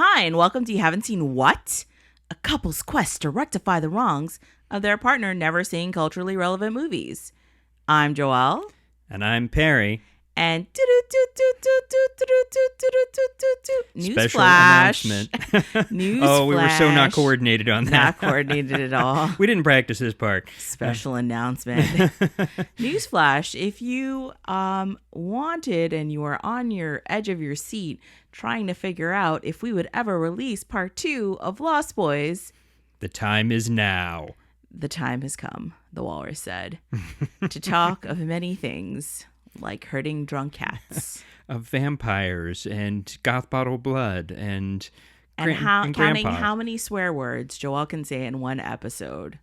Hi, and welcome to You Haven't Seen What? A couple's quest to rectify the wrongs of their partner never seeing culturally relevant movies. I'm Joelle. And I'm Parry. And Special newsflash. announcement. Newsflash. Oh, we were so not coordinated on that. Not coordinated at all. We didn't practice this part. Special announcement. Newsflash, if you wanted and you were on your edge of your seat trying to figure out if we would ever release part 2 of Lost Boys, The time is now. the time has come, the walrus said, to talk of many things, like hurting drunk cats. Of vampires and goth bottle blood and Counting grandpa. how many swear words Joelle can say in one episode.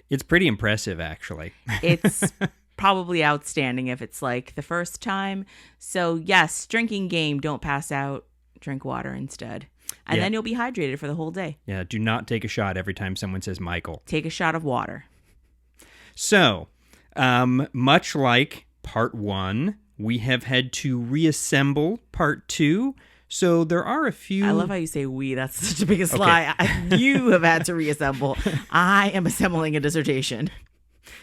It's pretty impressive, actually. It's probably outstanding if it's like the first time. So yes, drinking game, don't pass out, drink water instead. And then you'll be hydrated for the whole day. Yeah, do not take a shot every time someone says Michael. Take a shot of water. So, much like part 1, we have had to reassemble part 2. So there are a few... I love how you say we. That's such a biggest lie. You have had to reassemble. I am assembling a dissertation.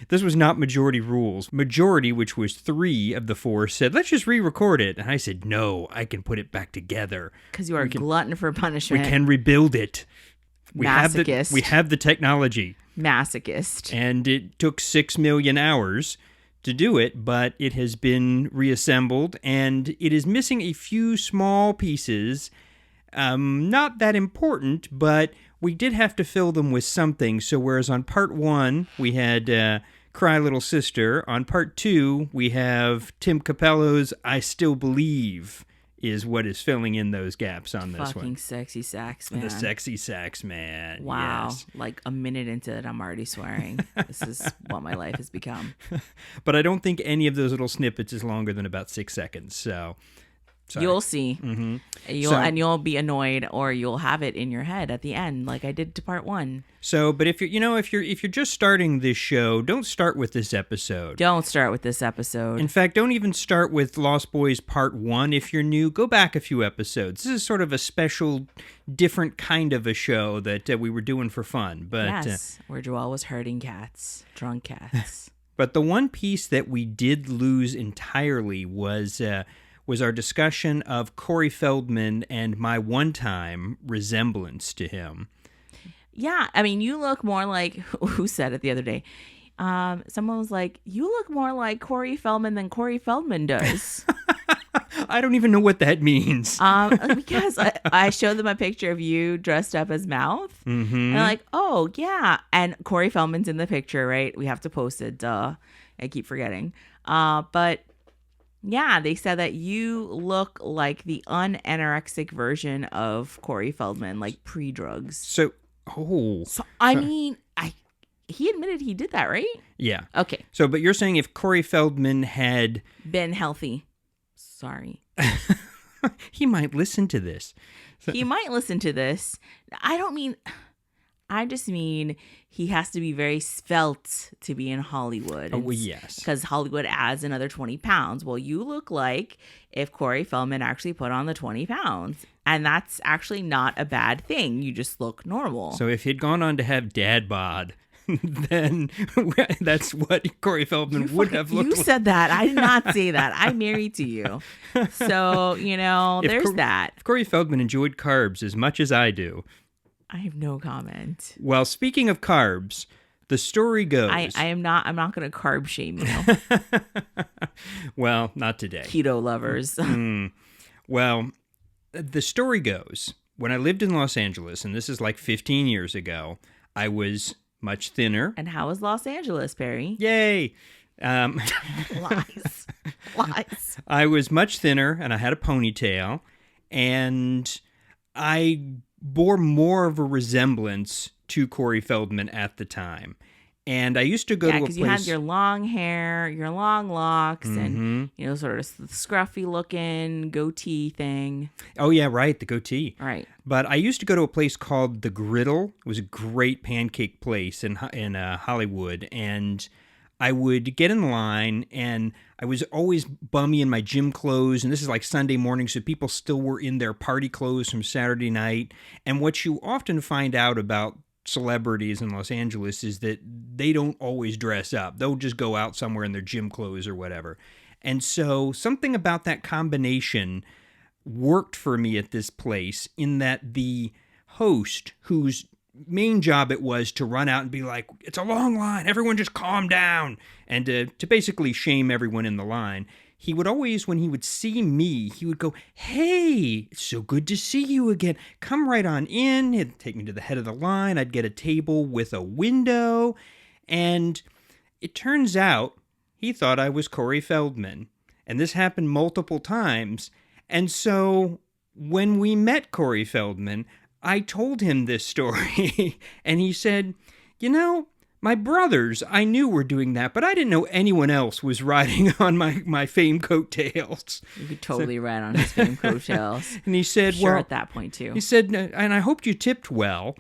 This was not majority rules. Majority, which was 3 of the 4, said, let's just re-record it. And I said, no, I can put it back together. Because you are a glutton for punishment. We can rebuild it. Masochist. We have the technology. Masochist. And it took 6 million hours to do it, but it has been reassembled, and it is missing a few small pieces. Not that important, but we did have to fill them with something. So whereas on part 1, we had Cry Little Sister, on part 2, we have Tim Capello's I Still Believe is what is filling in those gaps on this one. Fucking sexy sax man. The sexy sax man. Wow. Yes. Like a minute into it, I'm already swearing. This is what my life has become. But I don't think any of those little snippets is longer than about 6 seconds. So sorry. You'll see. Mm-hmm. You'll be annoyed, or you'll have it in your head at the end, like I did to part 1. So, but if you're just starting this show, don't start with this episode. Don't start with this episode. In fact, don't even start with Lost Boys Part 1. If you're new, go back a few episodes. This is sort of a special, different kind of a show that we were doing for fun. But yes, where Joelle was hurting cats, drunk cats. But the one piece that we did lose entirely was our discussion of Corey Feldman and my one-time resemblance to him. Yeah, I mean, you look more like, who said it the other day? Someone was like, you look more like Corey Feldman than Corey Feldman does. I don't even know what that means. Because I showed them a picture of you dressed up as Mouth. Mm-hmm. And they're like, oh, yeah. And Corey Feldman's in the picture, right? We have to post it. Duh. I keep forgetting. But yeah, they said that you look like the unanorexic version of Corey Feldman, like pre-drugs. So I mean, he admitted he did that, right? Yeah. Okay. So, but you're saying if Corey Feldman had been healthy. Sorry. He might listen to this. He might listen to this. I just mean he has to be very svelte to be in Hollywood. Oh, well, yes. Because Hollywood adds another 20 pounds. Well, you look like if Corey Feldman actually put on the 20 pounds. And that's actually not a bad thing. You just look normal. So if he'd gone on to have dad bod, then that's what Corey Feldman would have looked like. You said that. I did not say that. I'm married to you. So, there's that. If Corey Feldman enjoyed carbs as much as I do. I have no comment. Well, speaking of carbs, the story goes... I'm not going to carb shame you. Well, not today. Keto lovers. Well, the story goes, when I lived in Los Angeles, and this is like 15 years ago, I was much thinner. And how was Los Angeles, Parry? Yay! Lies. I was much thinner, and I had a ponytail, and I bore more of a resemblance to Corey Feldman at the time. And I used to go to a place... because you had your long hair, your long locks, and, sort of scruffy looking goatee thing. Oh, yeah, right, the goatee. Right. But I used to go to a place called The Griddle. It was a great pancake place in Hollywood. And I would get in line, and I was always bummy in my gym clothes, and this is like Sunday morning, so people still were in their party clothes from Saturday night. And what you often find out about celebrities in Los Angeles is that they don't always dress up. They'll just go out somewhere in their gym clothes or whatever. And so something about that combination worked for me at this place, in that the host, whose main job it was to run out and be like, it's a long line, everyone just calm down, and to basically shame everyone in the line, he would always, when he would see me, he would go, hey, it's so good to see you again. Come right on in. He'd take me to the head of the line. I'd get a table with a window. And it turns out he thought I was Corey Feldman. And this happened multiple times. And so when we met Corey Feldman, I told him this story, and he said, you know, my brothers, I knew were doing that, but I didn't know anyone else was riding on my fame coattails. You could totally ride on his fame coattails. And he said, sure, well, at that point too. He said, and I hoped you tipped well.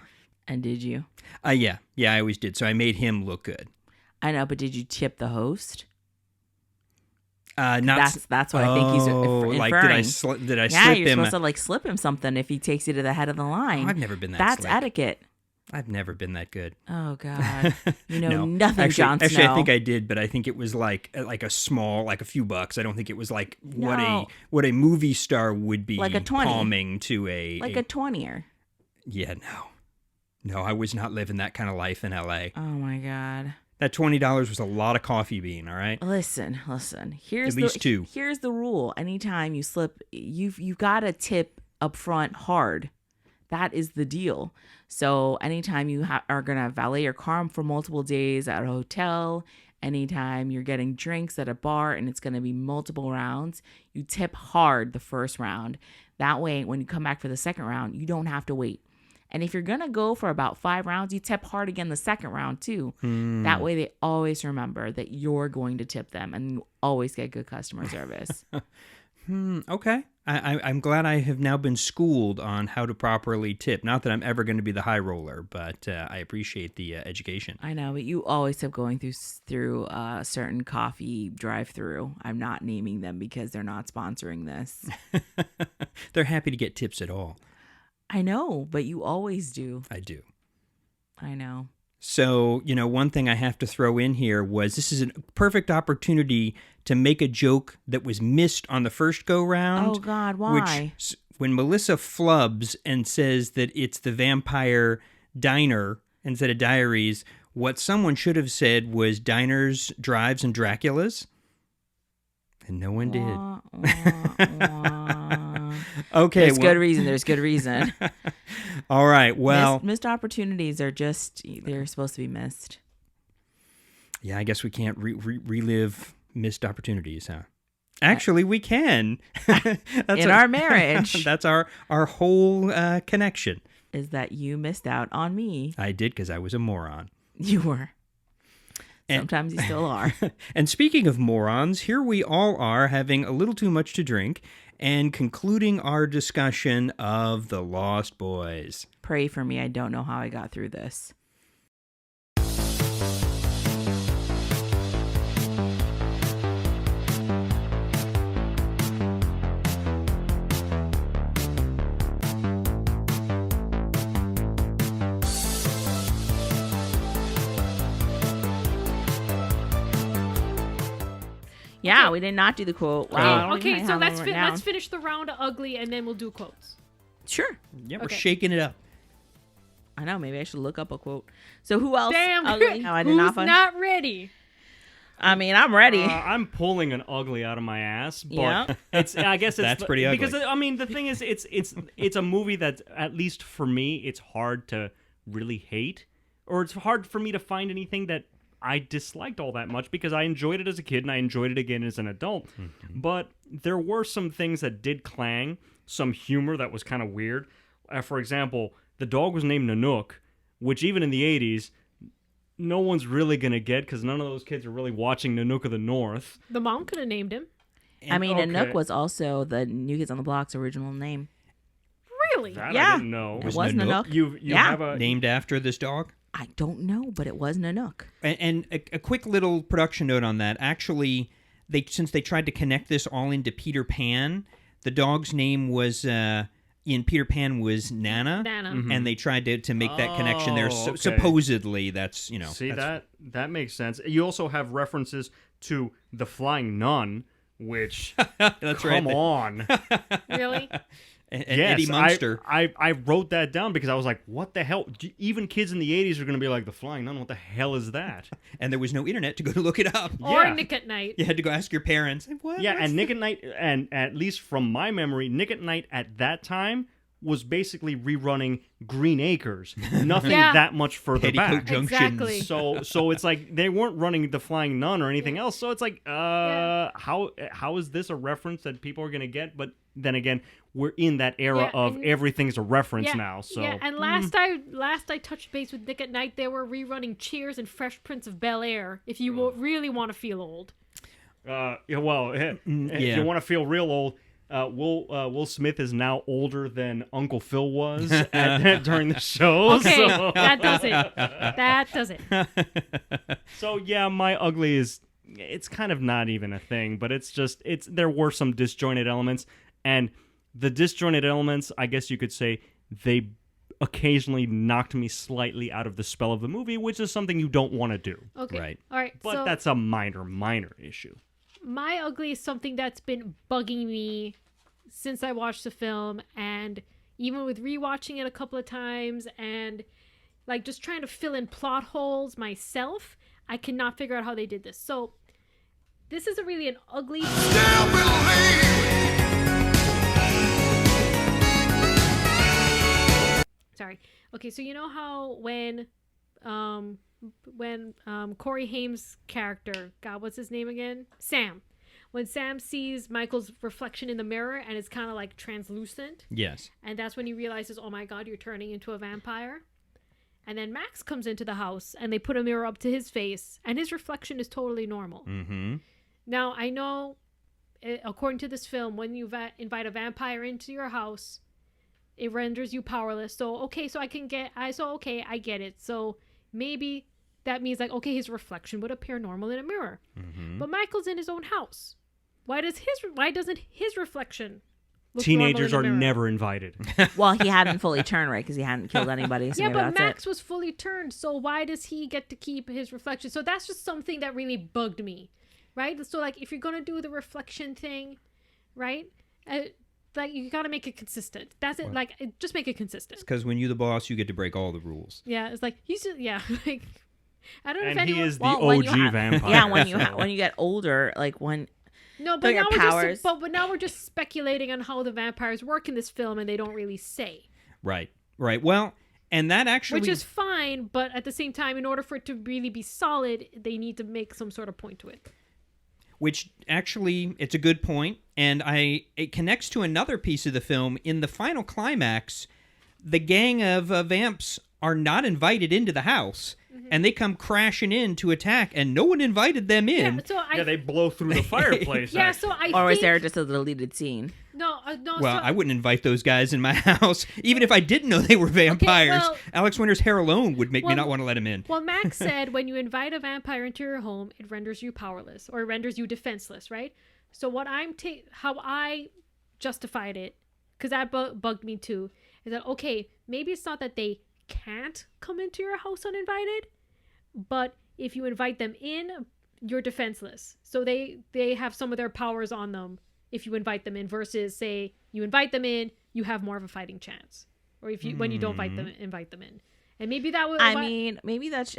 And did you? Yeah, I always did. So I made him look good. I know, but did you tip the host? Not that's what I think he's inferring. Like, did I slip him? Yeah, you're supposed to like slip him something if he takes you to the head of the line. Oh, I've never been that. That's slick. etiquette. I've never been that good. Oh God, you know No. nothing, Jon Snow. Actually, I think I did, but I think it was like a small, like a few bucks. I don't think it was like what a movie star would be, like a 20. palming to a 20er. Yeah, no, I was not living that kind of life in L.A. Oh my God. That $20 was a lot of coffee bean, all right? Listen. Here's At least two. Here's the rule. Anytime you slip, you've got to tip up front hard. That is the deal. So anytime you are going to valet your car for multiple days at a hotel, anytime you're getting drinks at a bar and it's going to be multiple rounds, you tip hard the first round. That way, when you come back for the second round, you don't have to wait. And if you're going to go for about 5 rounds, you tip hard again the second round too. That way they always remember that you're going to tip them, and you always get good customer service. Okay. I'm glad I have now been schooled on how to properly tip. Not that I'm ever going to be the high roller, but I appreciate the education. I know, but you always tip going through a certain coffee drive-through. I'm not naming them because they're not sponsoring this. They're happy to get tips at all. I know, but you always do. I do. I know. So, one thing I have to throw in here was this is a perfect opportunity to make a joke that was missed on the first go-round. Oh, God, why? Which, when Melissa flubs and says that it's the vampire diner instead of diaries, what someone should have said was diners, drives, and Draculas. And no one did. Okay. There's good reason. All right. Well, missed opportunities are they're supposed to be missed. Yeah, I guess we can't relive missed opportunities, huh? Actually, we can. In our marriage. That's our whole connection. Is that you missed out on me. I did because I was a moron. You were. Sometimes you still are. And speaking of morons, here we all are having a little too much to drink and concluding our discussion of The Lost Boys. Pray for me. I don't know how I got through this. Yeah, we did not do the quote. Wow. Okay, so let's finish the round of ugly, and then we'll do quotes. Sure. Yeah, we're shaking it up. I know. Maybe I should look up a quote. So who else? Damn. Ugly? No, I did not ready? I mean, I'm ready. I'm pulling an ugly out of my ass, but yeah. I guess that's pretty ugly. Because I mean, the thing is, it's a movie that, at least for me, it's hard to really hate, or it's hard for me to find anything that I disliked all that much, because I enjoyed it as a kid and I enjoyed it again as an adult. Mm-hmm. But there were some things that did clang, some humor that was kind of weird. For example, the dog was named Nanook, which even in the 80s, no one's really going to get, because none of those kids are really watching Nanook of the North. The mom could have named him. I mean, Nanook was also the New Kids on the Block's original name. Really? That yeah. I didn't know. It was Nanook. You have a... Named after this dog? I don't know, but it was Nanook. And a quick little production note on that. Actually, since they tried to connect this all into Peter Pan, the dog's name was in Peter Pan was Nana. And they tried to make that connection there. So, okay. Supposedly, that's See, that's, that makes sense. You also have references to the Flying Nun, which that's come right. on. Really? And Yes, Eddie Munster. I wrote that down because I was like, what the hell? Even kids in the 80s are going to be like, the Flying Nun, what the hell is that? And there was no internet to go to look it up. Or Yeah. Nick at Night. You had to go ask your parents. What? Yeah, What's and the-" Nick at Night, and at least from my memory, Nick at Night at that time was basically rerunning Green Acres. Nothing Yeah. that much further Petticoat back. Junction. Exactly. So it's like they weren't running the Flying Nun or anything else. So it's like, how is this a reference that people are gonna get? But then again, we're in that era Yeah, of and- everything's a reference now. So yeah, and last I touched base with Nick at Night, they were rerunning Cheers and Fresh Prince of Bel-Air. If you really want to feel old. yeah, well, if yeah. you want to feel real old. Will Smith is now older than Uncle Phil was during the show. Okay, So. that does it. That does it. So yeah, my ugly it's kind of not even a thing, but there were some disjointed elements, and the disjointed elements, I guess you could say, they occasionally knocked me slightly out of the spell of the movie, which is something you don't want to do. Okay. Right. All right. But so that's a minor issue. my ugly is something that's been bugging me since I watched the film, and even with rewatching it a couple of times and like just trying to fill in plot holes myself, I cannot figure out how they did this. So this is really an ugly. Sorry. Okay, so you know how when Corey Haim's character, God, what's his name again? Sam. When Sam sees Michael's reflection in the mirror and it's kind of like translucent, Yes. and that's when he realizes, oh my God, you're turning into a vampire. And then Max comes into the house and they put a mirror up to his face and his reflection is totally normal. Mm-hmm. Now, I know, according to this film, when you invite a vampire into your house, it renders you powerless. So, okay, so I get it. So maybe that means like, okay, his reflection would appear normal in a mirror. Mm-hmm. But Michael's in his own house. Why doesn't his reflection look Teenagers normal are in a mirror? never invited. Well, he hadn't fully turned, right? Because he hadn't killed anybody. So Yeah, maybe but that's Max it. was fully turned, so why does he get to keep his reflection? So that's just something that really bugged me, right? So like, if you're gonna do the reflection thing, right? Like you gotta make it consistent. That's it. Like, just make it consistent. Because when you're the boss, you get to break all the rules. Yeah, it's like he's just, yeah. Like, I don't know if And he anyone. is the Well, when you OG vampire. Yeah, when so. you get older, like when No, but But your now we're powers. just but now we're just speculating on how the vampires work in this film, and they don't really say, Right. Right. Well, and that actually... which is fine. But at the same time, in order for it to really be solid, they need to make some sort of point to it. Which actually, it's a good point, and it connects to another piece of the film. In the final climax, the gang of vamps are not invited into the house, and they come crashing in to attack, and no one invited them in. Yeah, so They blow through the fireplace. yeah, actually. so I or was think, there just a deleted scene? no. Well, so, I wouldn't invite those guys in my house, even if I didn't know they were vampires. well- Alex Winter's hair alone would make me Well- not want to let him in. Well, Max said when you invite a vampire into your home, it renders you powerless or it renders you defenseless, right? So what how I justified it, because that bugged me too, is that okay, maybe it's not that they can't come into your house uninvited, but if you invite them in, you're defenseless. So they have some of their powers on them if you invite them in, versus say you invite them in, you have more of a fighting chance. Or if you when you don't invite them in. And maybe that would I mean, maybe that's.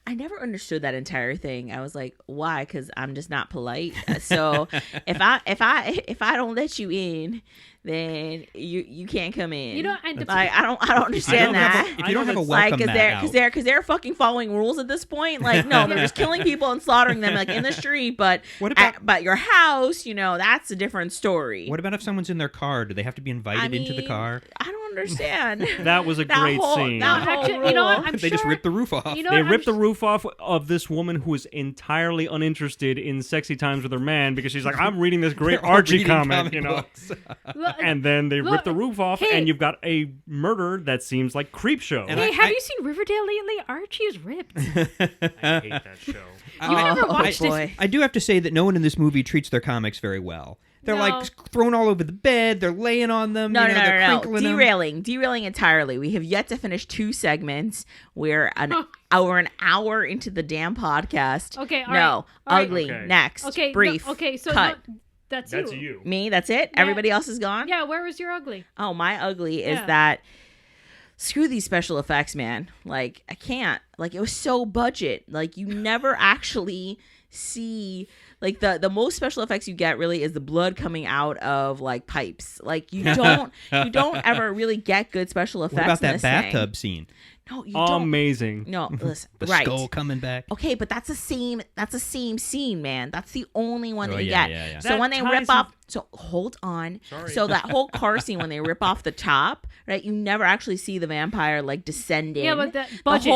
I never understood that entire thing. I was like, why? Because I'm just not polite. So if I don't let you in, then you can't come in. You know, and like I don't understand that. If you don't have a Like, welcome mat out. because they're fucking following rules at this point. Like, no, they're just killing people and slaughtering them like in the street. But What about- but your house, that's a different story. What about if someone's in their car? Do they have to be invited into the car? I don't understand. That was a great scene. That whole Actually, you know what? rule. I'm They just sure- ripped the roof off. You know They what? ripped the roof off of this woman who is entirely uninterested in sexy times with her man because she's like, I'm reading this great They're all Archie reading comic, comic you know. books. Look, And then they Look, rip the roof off, hey. and you've got a murder that seems like Creepshow. And hey, I- have you seen Riverdale lately? Archie is ripped. I hate that show. You've never watched boy. it. I do have to say that no one in this movie treats their comics very well. They're No. like thrown all over the bed. They're laying on them. No, you know, they're no. crinkling them. Derailing entirely. We have yet to finish 2 segments. We're an hour into the damn podcast. Okay, all no, right, all right. ugly. Okay. Next, Okay, brief. No, okay, so cut. no, that's That's you. you. Me, that's it. Yeah. Everybody else is gone. Yeah, where was your ugly? Oh, my ugly is Yeah. that. Screw these special effects, man. Like, I can't. Like, it was so budget. Like, you never actually see, like, the most special effects you get really is the blood coming out of, like, pipes. Like, you don't ever really get good special effects. What about in that this bathtub thing. scene? No, you don't. Amazing. No, listen. The right. skull coming back. Okay, but that's the same scene, man. That's the only one Oh, that you yeah, get. yeah, yeah. So That when they ties rip in- off, so hold on. Sorry. So that whole car scene when they rip off the top, right? You never actually see the vampire like descending. Yeah, but that budget.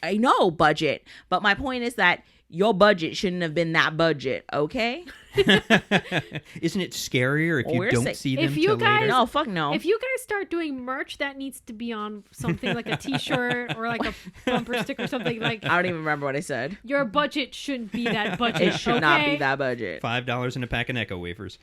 I know budget, but my point is that your budget shouldn't have been that budget, okay? Isn't it scarier if Well, you we're don't saying- see them If you till guys- later? No, fuck no. If you guys start doing merch, that needs to be on something like a T-shirt or like a bumper sticker or something. Like I don't even remember what I said. your budget shouldn't be that budget. It should not be okay? that budget. $5 in a pack of Necco wafers.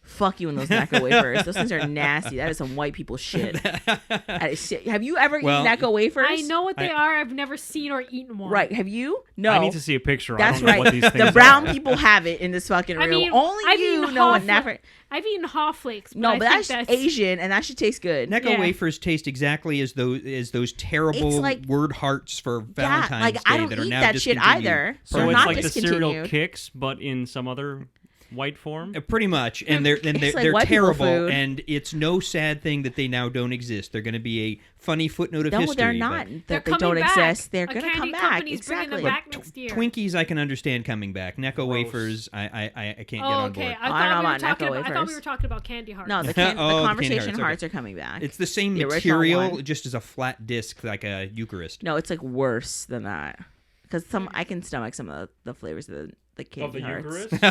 Fuck you and those Necco wafers. Those things are nasty. That is some white people shit. That is shit. Have you ever Well, eaten Necco wafers? I know what they are. I've never seen or eaten one. Right. Have you? No. I need to see a picture. That's I don't know right. what these things The brown are. people have it in this fucking I reel. mean, Only I've you eaten know what Haw never. I've eaten Haw Flakes. No, I but think that's Asian, and that should taste good. Necco Yeah. wafers taste exactly as those terrible It's like- word hearts for Valentine's yeah, like Day I don't that are eat now that shit discontinued either. So They're it's not like the cereal discontinued. Kicks, but in some other white form. Pretty much, and they're It's like they're white people terrible, food. and it's no sad thing that they now don't exist. They're going to be a funny footnote of No, history. they're but not. They're That they coming don't back. exist. They're A gonna candy come back. company's bringing them Exactly. back next year. Twinkies, I can understand coming back. Necco Gross. wafers, I can't get Oh, on okay. board. I I don't know thought we were about talking Necco about. I thought we wafers. were talking about candy hearts. No, the, Oh, the candy conversation hearts, hearts okay. are coming back. It's the same The original material, one. just as a flat disc, like a Eucharist. No, it's like worse than that. Because I can stomach some of the flavors of the candy Of the hearts. Eucharist?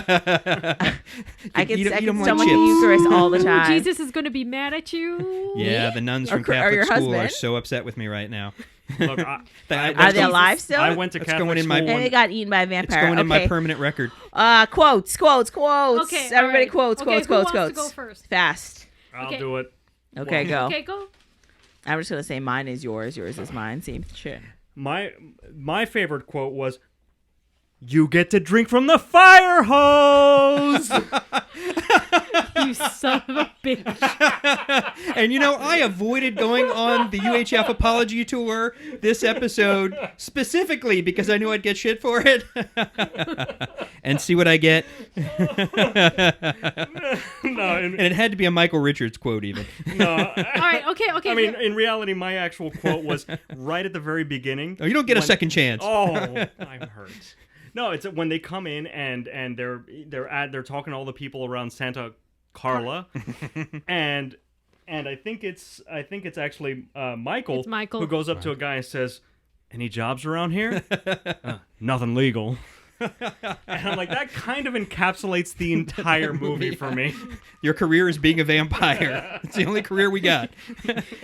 I can Eat 'em like stomach the chips. Eucharist all the Ooh, time. Jesus is going to be mad at you. Yeah, the nuns Or from or your Catholic school are husband. so upset with me right now. Look, I- Are that's they going- alive still? I went to That's Catholic going in school. my- And they when- got eaten by a It's vampire. going in my Okay. permanent record. Quotes. Okay, Everybody all right. quotes. Okay, who wants to Quotes. go first? Fast. I'll Okay. do it. Okay, go. Okay, go. I'm just gonna say mine is yours. Yours is mine. Same shit. My favorite quote was, "You get to drink from the fire hose." You son of a bitch. And you know, I avoided going on the UHF apology tour this episode specifically because I knew I'd get shit for it. And see what I get. No, And it had to be a Michael Richards quote, even. no. All right, okay. I mean, in reality, my actual quote was right at the very beginning. Oh, you don't get a when- second chance. Oh, I'm hurt. No, it's when they come in and they're talking to all the people around Santa Carla, and I think it's actually Michael, It's Michael. who goes up to a guy and says, "Any jobs around here?" Nothing legal. And I'm like, that kind of encapsulates the entire movie for me. Your career is being a vampire. It's the only career we got.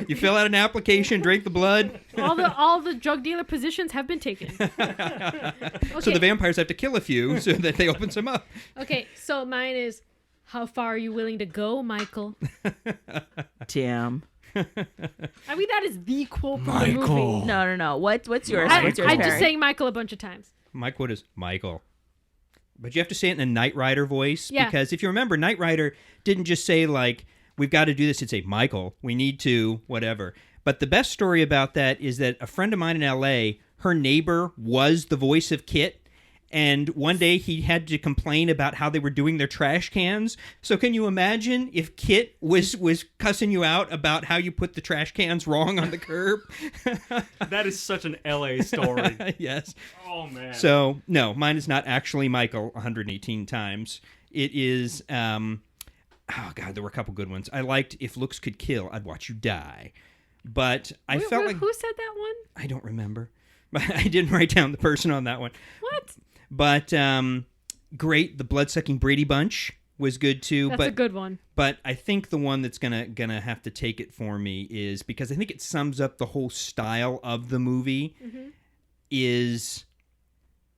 You fill out an application, drink the blood. All the drug dealer positions have been taken. So the vampires have to kill a few so that they open some up. Okay, so mine is, how far are you willing to go, Michael? Damn. I mean, that is the quote from the movie. No. What's yours? I What's yours, just Perry? saying Michael a bunch of times. My quote is Michael. But you have to say it in a Knight Rider voice. Yeah. Because if you remember, Knight Rider didn't just say, like, we've got to do this. He'd say, Michael, we need to, whatever. But the best story about that is that a friend of mine in L.A., her neighbor was the voice of Kit. And one day he had to complain about how they were doing their trash cans. So can you imagine if Kit was cussing you out about how you put the trash cans wrong on the curb? That is such an LA story. Yes. Oh man. So, no, mine is not actually Michael 118 times. It is, oh God, there were a couple good ones. I liked If Looks Could Kill, I'd Watch You Die. But I felt like... Who said that one? I don't remember. But I didn't write down the person on that one. What? But great, The Bloodsucking Brady Bunch was good too. That's a good one. But I think the one that's gonna have to take it for me is, because I think it sums up the whole style of the movie, is,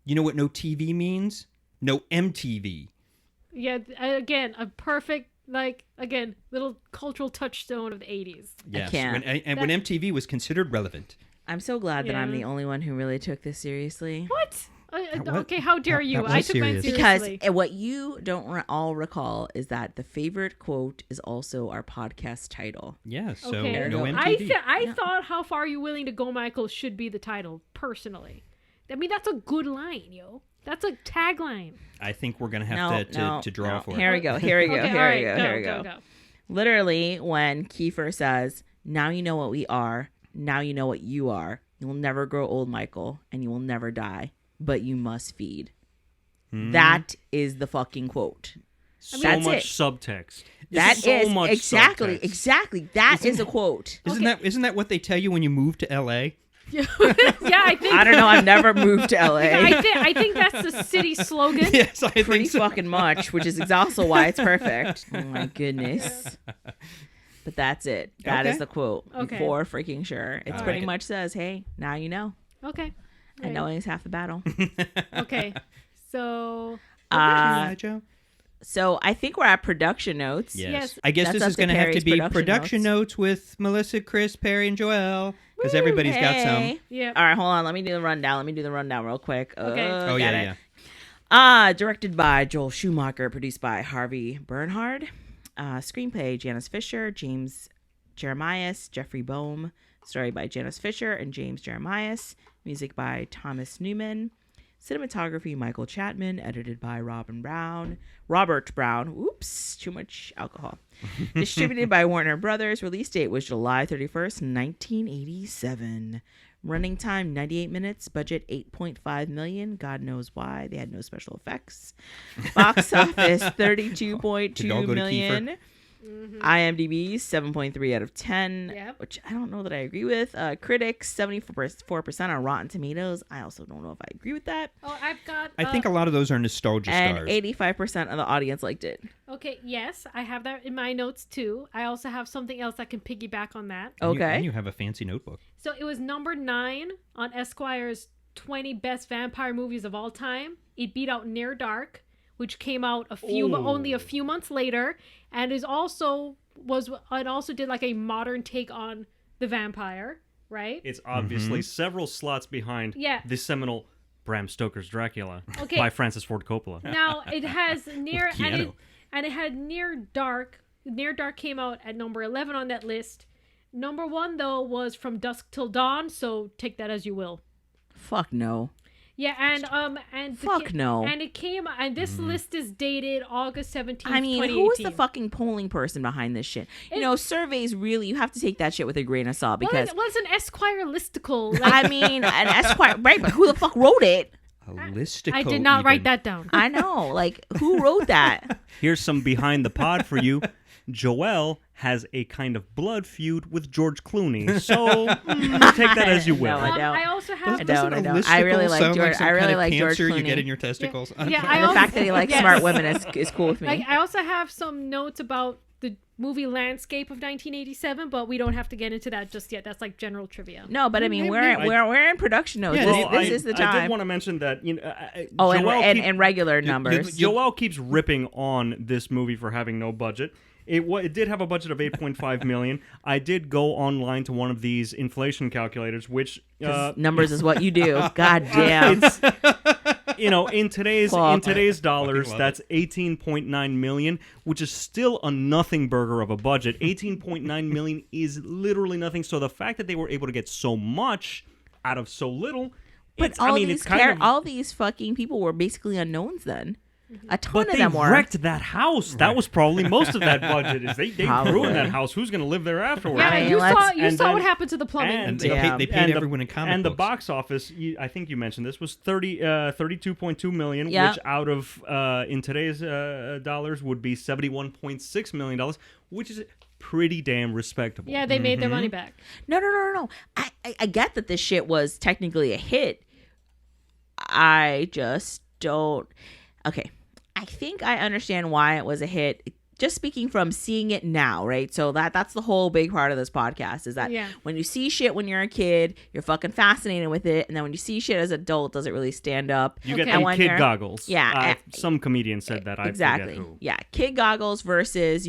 you know what no TV means? No MTV. Yeah, again, a perfect, little cultural touchstone of the 80s. Yes, I can't. when MTV was considered relevant. I'm so glad that I'm Yeah. the only one who really took this seriously. What? What? Okay, how dare you? That was I took mine serious. seriously. Because what you don't all recall is that the favorite quote is also our podcast title. Yeah, so Okay. no I MTV. thought How Far Are You Willing to Go, Michael should be the title, personally. I mean, that's a good line, yo. That's a tagline. I think we're gonna have to draw for Here it. we go. Here we go. Okay, Here all we right, go. Here we go. Literally, when Kiefer says, "Now you know what we are. Now you know what you are. You will never grow old, Michael, and you will never die. But you must feed." That is the fucking quote. So That's much it. subtext. That So is much exactly, subtext. exactly. That is a quote. Isn't that what they tell you when you move to LA? Yeah, I think. I don't know. I've never moved to LA. I think that's the city slogan. Yes, I Pretty think so. fucking much, which is also why it's perfect. Oh my goodness. But that's it. That is Okay. the quote. Okay. For freaking sure. It's I pretty like it. much says, hey, now you know. Okay. And knowing is half the battle. Okay. So. Yeah, Joe. So I think we're at production notes. Yes. I guess That's this up is to going to have to Parry's be production production notes with Melissa, Chris, Perry, and Joelle, because everybody's got some. Hey. Yeah. All right, hold on. Let me do the rundown real quick. Okay. Oh, got yeah, it. yeah. Directed by Joel Schumacher, produced by Harvey Bernhard. Screenplay, Janice Fisher, James Jeremias, Jeffrey Boehm. Story by Janice Fisher and James Jeremias. Music by Thomas Newman. Cinematography, Michael Chapman. Edited by Robert Brown. Oops, too much alcohol. Distributed by Warner Brothers. Release date was July 31st, 1987. Running time 98 minutes. Budget $8.5 million. God knows why. They had no special effects. Box office $32.2 Did it all go to million. IMDb 7.3 out of 10, Yep. which I don't know that I agree with. Critics 74% on Rotten Tomatoes. I also don't know if I agree with that. Oh, I've got. I think a lot of those are nostalgia And stars. 85% of the audience liked it. Okay. Yes, I have that in my notes too. I also have something else that can piggyback on that. And Okay. and you have a fancy notebook. So it was number 9 on Esquire's 20 best vampire movies of all time. It beat out Near Dark, which came out only a few months later, and it also did like a modern take on the vampire, right? It's obviously several slots behind Yeah. the seminal Bram Stoker's Dracula Okay. by Francis Ford Coppola. Now it has Near Keanu. and it had Near Dark. Near Dark came out at number 11 on that list. Number 1 though was From Dusk Till Dawn, so take that as you will. Fuck no. Yeah, and Fuck no. And it came, and this list is dated August 17th, I mean, 2018. who is the fucking polling person behind this shit? You know, surveys really, you have to take that shit with a grain of salt because, Well, it's an Esquire listicle. Like, I mean, an Esquire, right, but who the fuck wrote it? A listicle. I did not write even. that down. I know. Like, who wrote that? Here's some behind the pod for you. Joelle has a kind of blood feud with George Clooney, so take that as you will. No, I don't. I also have. I Doesn't don't. a I really listicle like sound George. some I really kind of like George cancer Clooney. you get in your testicles. Yeah, And I the also, fact that he likes yes. smart women is cool with me. Like, I also have some notes about the movie landscape of 1987, but we don't have to get into that just yet. That's like general trivia. No, but I mean, we're in production notes. Yeah, This is the I did time. want to mention that Oh, Joelle and regular numbers. Joelle keeps ripping on this movie for having no budget. It did have a budget of $8.5 million. I did go online to one of these inflation calculators, which Numbers is what you do. God damn. it's in today's dollars, love that's 18.9 million, which is still a nothing burger of a budget. 18.9 million is literally nothing. So the fact that they were able to get so much out of so little, But all all these fucking people were basically unknowns then. A ton But of they them were. wrecked that house. That was probably most of that budget. Is they Probably. ruined that house. Who's going to live there afterwards? Yeah, I mean, you let's- saw what happened to the plumbing. And Damn. they paid And everyone in comic and the books. box office, I think you mentioned this, was 32.2 million, Yep. which out of in today's dollars would be $71.6 million, which is pretty damn respectable. Yeah, they made their money back. No. I get that this shit was technically a hit. I just don't. Okay. I think I understand why it was a hit. Just speaking from seeing it now, right? So that's the whole big part of this podcast is that when you see shit when you're a kid, you're fucking fascinated with it, and then when you see shit as an adult, does it really stand up? You get Okay. them And when kid you're- goggles. Yeah. Some comedian said that. I Exactly. forget who. Yeah, kid goggles versus,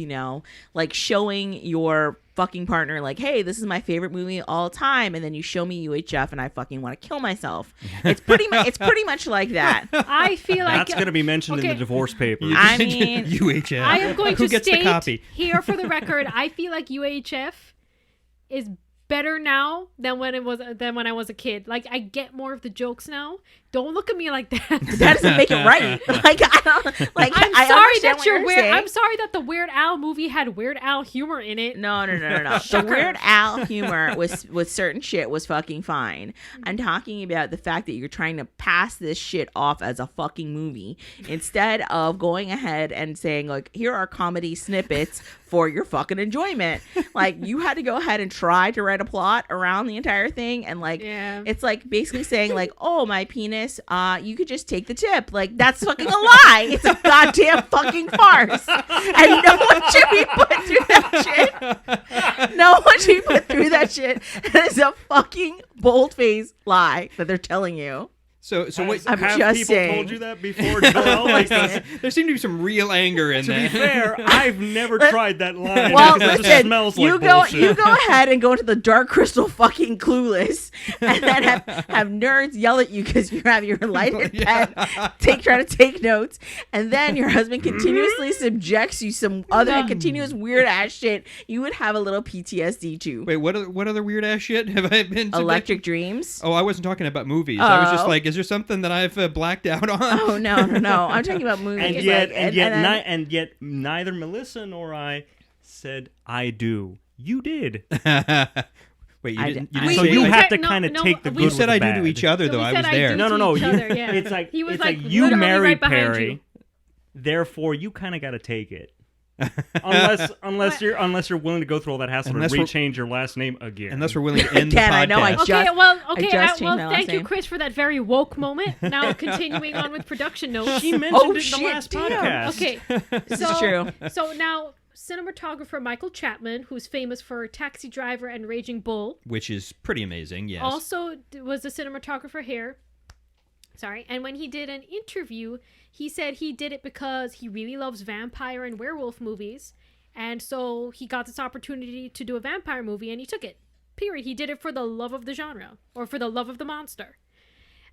like showing your fucking partner like, hey, this is my favorite movie of all time, and then you show me UHF and I fucking want to kill myself. It's pretty much like that. I feel like That's going to be mentioned in the okay. divorce papers. I mean, UHF. I am going Who to gets the state copy? here for the record, I feel like UHF is better now than when I was a kid. Like, I get more of the jokes now. Don't look at me like that. that doesn't make it right. Like, I don't like. I'm I sorry understand that what you're weird. saying. I'm sorry that the Weird Al movie had Weird Al humor in it. No. The Shocker. Weird Al humor with certain shit was fucking fine. I'm talking about the fact that you're trying to pass this shit off as a fucking movie instead of going ahead and saying, like, here are comedy snippets for your fucking enjoyment. Like, you had to go ahead and try to write a plot around the entire thing, and like, Yeah. it's like basically saying like, oh, my penis, you could just take the tip. Like, that's fucking a lie. It's a goddamn fucking farce. And no one should be put through that shit. No one should be put through that shit. It's a fucking bold-faced lie that they're telling you. So what? I'm Have just people saying. told you that before, Joelle? Like, There seemed to be some real anger in to be that. fair, I've never tried that line. Well, because it listen, smells you like go bullshit. ahead and go to the Dark Crystal fucking Clueless, and then have nerds yell at you because you have your lighted pen, trying to take notes, and then your husband continuously subjects you some other continuous weird ass shit. You would have a little PTSD too. Wait, what other weird ass shit have I been? Electric Dreams. Oh, I wasn't talking about movies. I was just Oh. like, is there something that I've blacked out on? Oh no! I'm talking about movies. And Like, and yet neither Melissa nor I said I do. You did. Wait, you I didn't. did- You didn't So say you I- have to No, kind of no, take the we good You with said the I do bad. to each other, So though. we I said was I there. do. No. to each other, yeah. It's like He was it's like you literally married right behind Parry, you. therefore you kind of got to take it. unless you're willing to go through all that hassle and Unless we're- rechange your last name again. Unless we're willing to end the Again, podcast. I know I Okay, just- well, I okay, just changed well, my last thank you, name. Chris, for that very woke moment. Now, continuing on with production notes. she mentioned Oh, it in the shit, last damn. podcast. Okay, This is true. So now, cinematographer Michael Chapman, who's famous for Taxi Driver and Raging Bull, Which is pretty amazing, yes. also was a cinematographer here. Sorry, and when he did an interview, he said he did it because he really loves vampire and werewolf movies, and so he got this opportunity to do a vampire movie, and he took it. Period. He did it for the love of the genre, or for the love of the monster.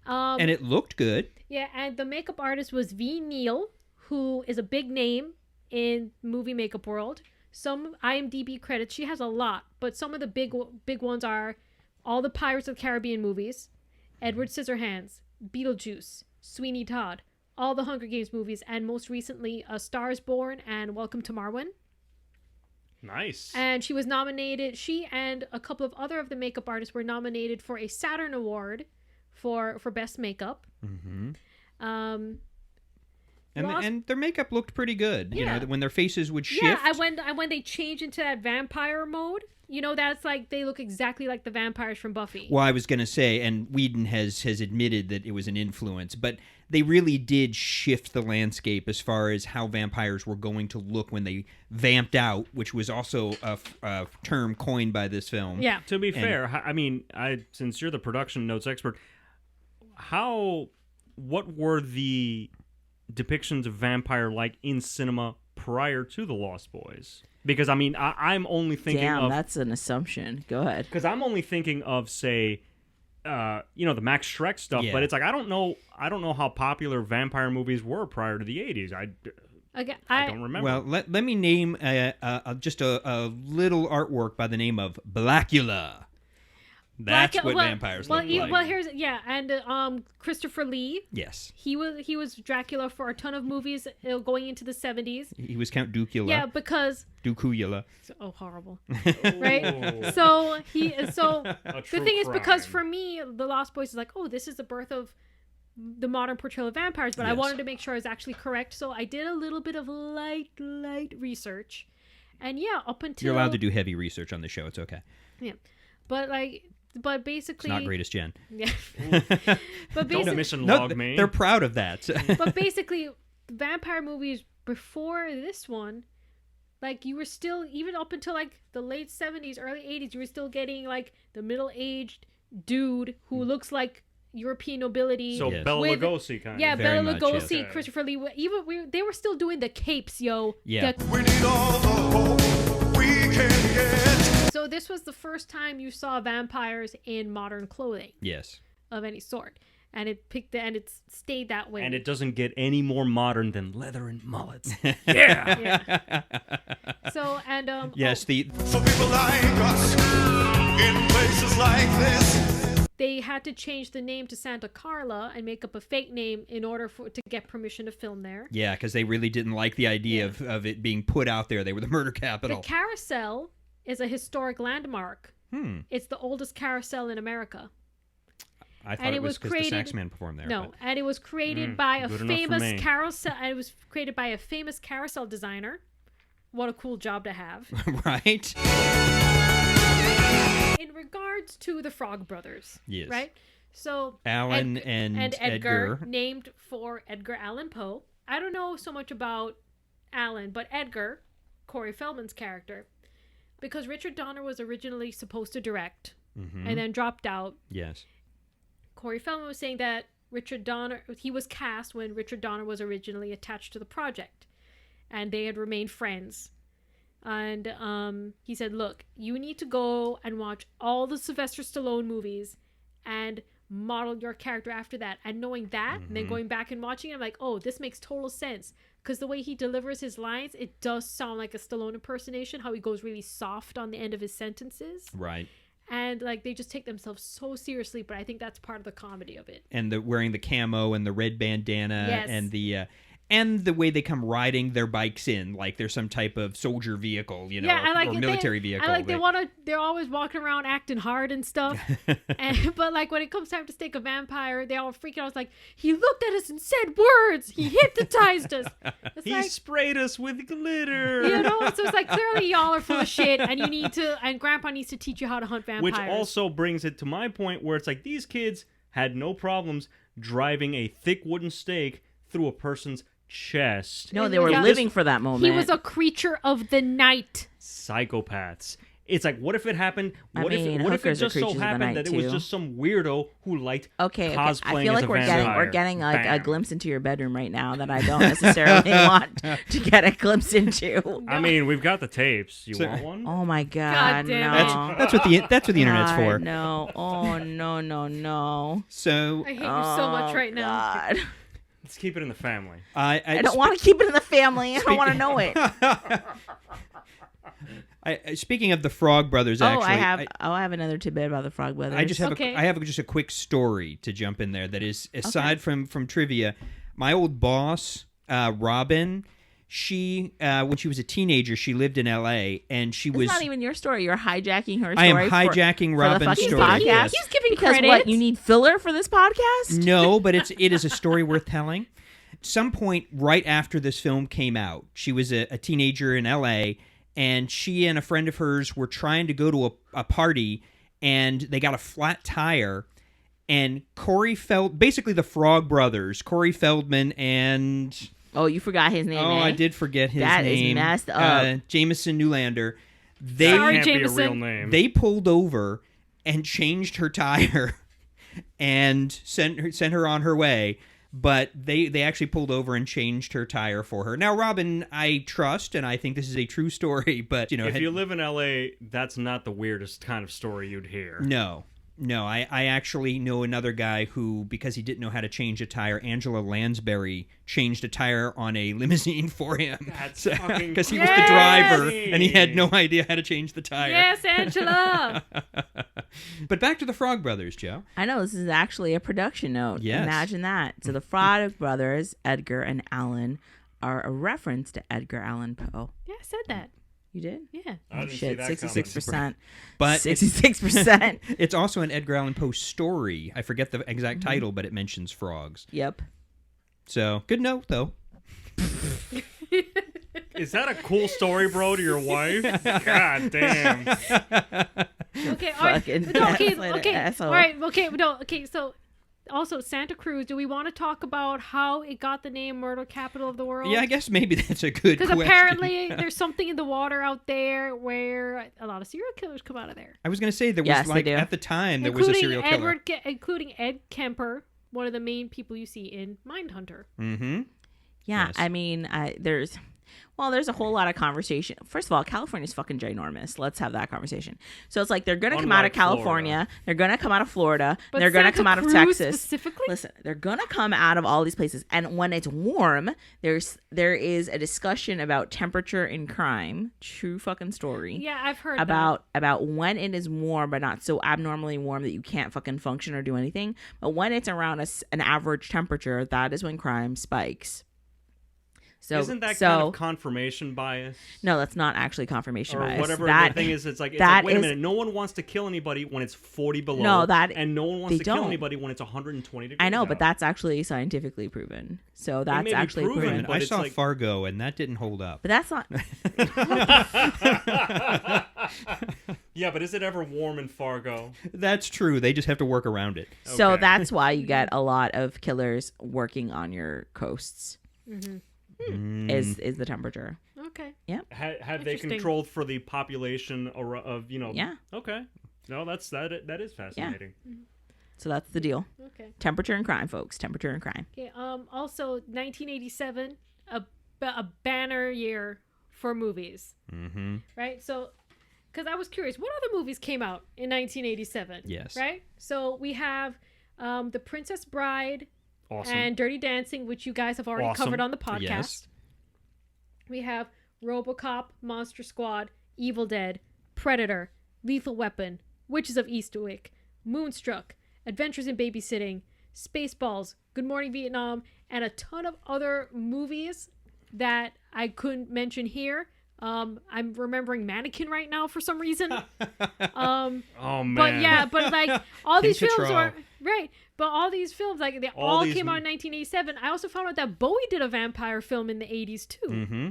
And it looked good. Yeah, and the makeup artist was V. Neal, who is a big name in movie makeup world. Some IMDb credits, she has a lot, but some of the big ones are all the Pirates of the Caribbean movies, Edward Scissorhands, Beetlejuice, Sweeney Todd, all the Hunger Games movies, and most recently A Star is Born and Welcome to Marwen. Nice. And she was nominated, she and a couple of other of the makeup artists were nominated for a Saturn Award for Best Makeup. Mm-hmm. Ross- And their makeup looked pretty good. You Yeah. know, when their faces would shift. Yeah, and when they change into that vampire mode, you know, that's like they look exactly like the vampires from Buffy. Well, I was going to say, and Whedon has admitted that it was an influence, but they really did shift the landscape as far as how vampires were going to look when they vamped out, which was also a term coined by this film. Yeah. To be fair, I mean, since you're the production notes expert, what were the depictions of vampire like in cinema prior to The Lost Boys? Because I mean, I'm only thinking Damn, of that's an assumption. Go ahead. because I'm only thinking of say, the Max Schreck stuff. Yeah. But it's like I don't know how popular vampire movies were prior to the '80s. Okay, I don't remember. Well, let me name just a little artwork by the name of Blackula. That's what vampires look like. Well, and Christopher Lee. Yes. He was Dracula for a ton of movies going into the 70s. He was Count Ducula. Yeah, because Ducula. Oh, horrible. Right? So the thing is, because for me, The Lost Boys is like, oh, this is the birth of the modern portrayal of vampires, but I wanted to make sure I was actually correct, so I did a little bit of light research. And up until... You're allowed to do heavy research on the show. It's okay. Yeah. But basically... It's not Greatest Gen. Yeah. But Don't mission log me. They're proud of that. But basically, vampire movies before this one, like, you were still, even up until, like, the late 70s, early 80s, you were still getting, like, the middle-aged dude who looks like European nobility. So Bela Lugosi kind of. Yeah, Very Bela much, Lugosi, yes. Christopher Lee. They were still doing the capes, yo. Yeah. We need all the hope we can get. So this was the first time you saw vampires in modern clothing Yes. of any sort. And it stayed that way. And it doesn't get any more modern than leather and mullets. Yeah. So, and... Yes, So people like us in places like this. They had to change the name to Santa Carla and make up a fake name in order to get permission to film there. Yeah, because they really didn't like the idea of it being put out there. They were the murder capital. The carousel is a historic landmark. It's the oldest carousel in America. I thought it was because the Saxman performed there. No, and it was created by a famous carousel. And it was created by a famous carousel designer. What a cool job to have. Right? In regards to the Frog Brothers, Yes. right? So Alan and Edgar. named for Edgar Allan Poe. I don't know so much about Alan, but Edgar, Corey Feldman's character, because Richard Donner was originally supposed to direct and then dropped out. Yes. Corey Feldman was saying that he was cast when Richard Donner was originally attached to the project, and they had remained friends. And he said, look, you need to go and watch all the Sylvester Stallone movies and model your character after that. And knowing that, and then going back and watching it, I'm like, oh, this makes total sense. Because the way he delivers his lines, it does sound like a Stallone impersonation, how he goes really soft on the end of his sentences. Right. And like they just take themselves so seriously, but I think that's part of the comedy of it. And wearing the camo and the red bandana Yes. and the way they come riding their bikes in, like they're some type of soldier vehicle, or military vehicle. They're always walking around acting hard and stuff. But like when it comes time to stake a vampire, they all freak out. It's like, he looked at us and said words. He hypnotized us. He sprayed us with glitter. So it's like, clearly y'all are full of shit, and Grandpa needs to teach you how to hunt vampires. Which also brings it to my point where it's like, these kids had no problems driving a thick wooden stake through a person's chest. No, they were living for that moment. He was a creature of the night. Psychopaths. It's like, what if it happened? What if it hookers just are so creatures of the happened night, that it was too. just some weirdo who liked Okay. cosplaying I feel as like a we're vampire? getting like a Bam. glimpse into your bedroom right now that I don't necessarily want to get a glimpse into. I mean, we've got the tapes. You want one? Oh my God! God damn no. it. That's what the internet's God, for. No. Oh no. So I hate you so much right now. God. Let's keep it in the family. I don't want to keep it in the family. I don't want to know it. Speaking of the Frog Brothers, actually, I have another tidbit about the Frog Brothers. I just have Okay. I have just a quick story to jump in there that is aside from trivia. My old boss, Robin, she when she was a teenager, she lived in L.A. and she was. It's not even your story. You're hijacking her story. I am hijacking for the Robin's fucking story. podcast. Yes. He's giving Because credit. what? You need filler for this podcast? No, but it is a story worth telling. Some point right after this film came out, she was a teenager in L.A., and she and a friend of hers were trying to go to a party, and they got a flat tire, and basically the Frog Brothers, Corey Feldman and... Oh, you forgot his name, I did forget his That name. is messed up. Jameson Newlander. That Sorry, can't be a Jameson. real name. They pulled over and changed her tire and sent her on her way. But they actually pulled over and changed her tire for her. Now, Robin, I trust, and I think this is a true story, but, if you live in L.A., that's not the weirdest kind of story you'd hear. No, I actually know another guy who, because he didn't know how to change a tire, Angela Lansbury changed a tire on a limousine for him. That's fucking because he was the driver, crazy. and he had no idea how to change the tire. Yes, Angela. But back to the Frog Brothers, Joe. I know this is actually a production note. Yes. Imagine that. So the Frog Brothers, Edgar and Allan, are a reference to Edgar Allan Poe. Yeah, I said that. You did? Yeah. I didn't see Shit, that 66%. But 66%. it's also an Edgar Allan Poe story. I forget the exact title, but it mentions frogs. Yep. So, good note, though. Is that a cool story, bro, to your wife? God damn. Okay, all right. Fucking No, okay, gaslighter okay. asshole. All right, okay, no, okay, so also Santa Cruz, do we want to talk about how it got the name Murder Capital of the World? Yeah, I guess maybe that's a good Because question. apparently there's something in the water out there where a lot of serial killers come out of there. I was going to say, there was, Yes, they like, do. at the time, there was a serial killer. Including Ed Kemper, one of the main people you see in Mindhunter. Mm-hmm. Yeah, Yes. I mean, there's a whole lot of conversation. First of all, California's fucking ginormous. Let's have that conversation. So it's like they're going to come out of Unlike California, Florida. they're going to come out of Florida, But they're going to Santa come out of Cruz Texas. specifically? Listen, they're going to come out of all these places. And when it's warm, there is a discussion about temperature and crime. True fucking story. Yeah, I've heard about when it is warm but not so abnormally warm that you can't fucking function or do anything. But when it's around an average temperature, that is when crime spikes. So Isn't that kind of confirmation bias? No, that's not actually confirmation Or bias. whatever That, the thing is, it's like, that wait a is- minute, no one wants to kill anybody when it's 40 below. No, and no one wants they to kill don't. anybody when it's 120 degrees I know, out. but that's actually scientifically proven. So that's may be actually proven, proven. but I it's saw like- Fargo, and that didn't hold up. But that's not. Yeah, but is it ever warm in Fargo? That's true. They just have to work around it. So Okay. that's why you get a lot of killers working on your coasts. Is the temperature? Okay. Have they Interesting. controlled for the population of Yeah. Okay. No, that is fascinating. So that's the deal. Okay. Temperature and crime, folks. Temperature and crime. Okay. Also, 1987, a banner year for movies. Mm-hmm. Right. So, because I was curious, what other movies came out in 1987? Yes. Right. So we have The Princess Bride Awesome. and Dirty Dancing, which you guys have already Awesome. covered on the podcast. Yes. We have RoboCop, Monster Squad, Evil Dead, Predator, Lethal Weapon, Witches of Eastwick, Moonstruck, Adventures in Babysitting, Spaceballs, Good Morning Vietnam, and a ton of other movies that I couldn't mention here. I'm remembering Mannequin right now for some reason. oh man. But yeah, but like all these Kim films Cattrall. were right. But all these films, like they all these came out in 1987. I also found out that Bowie did a vampire film in the 80s too. Mm-hmm.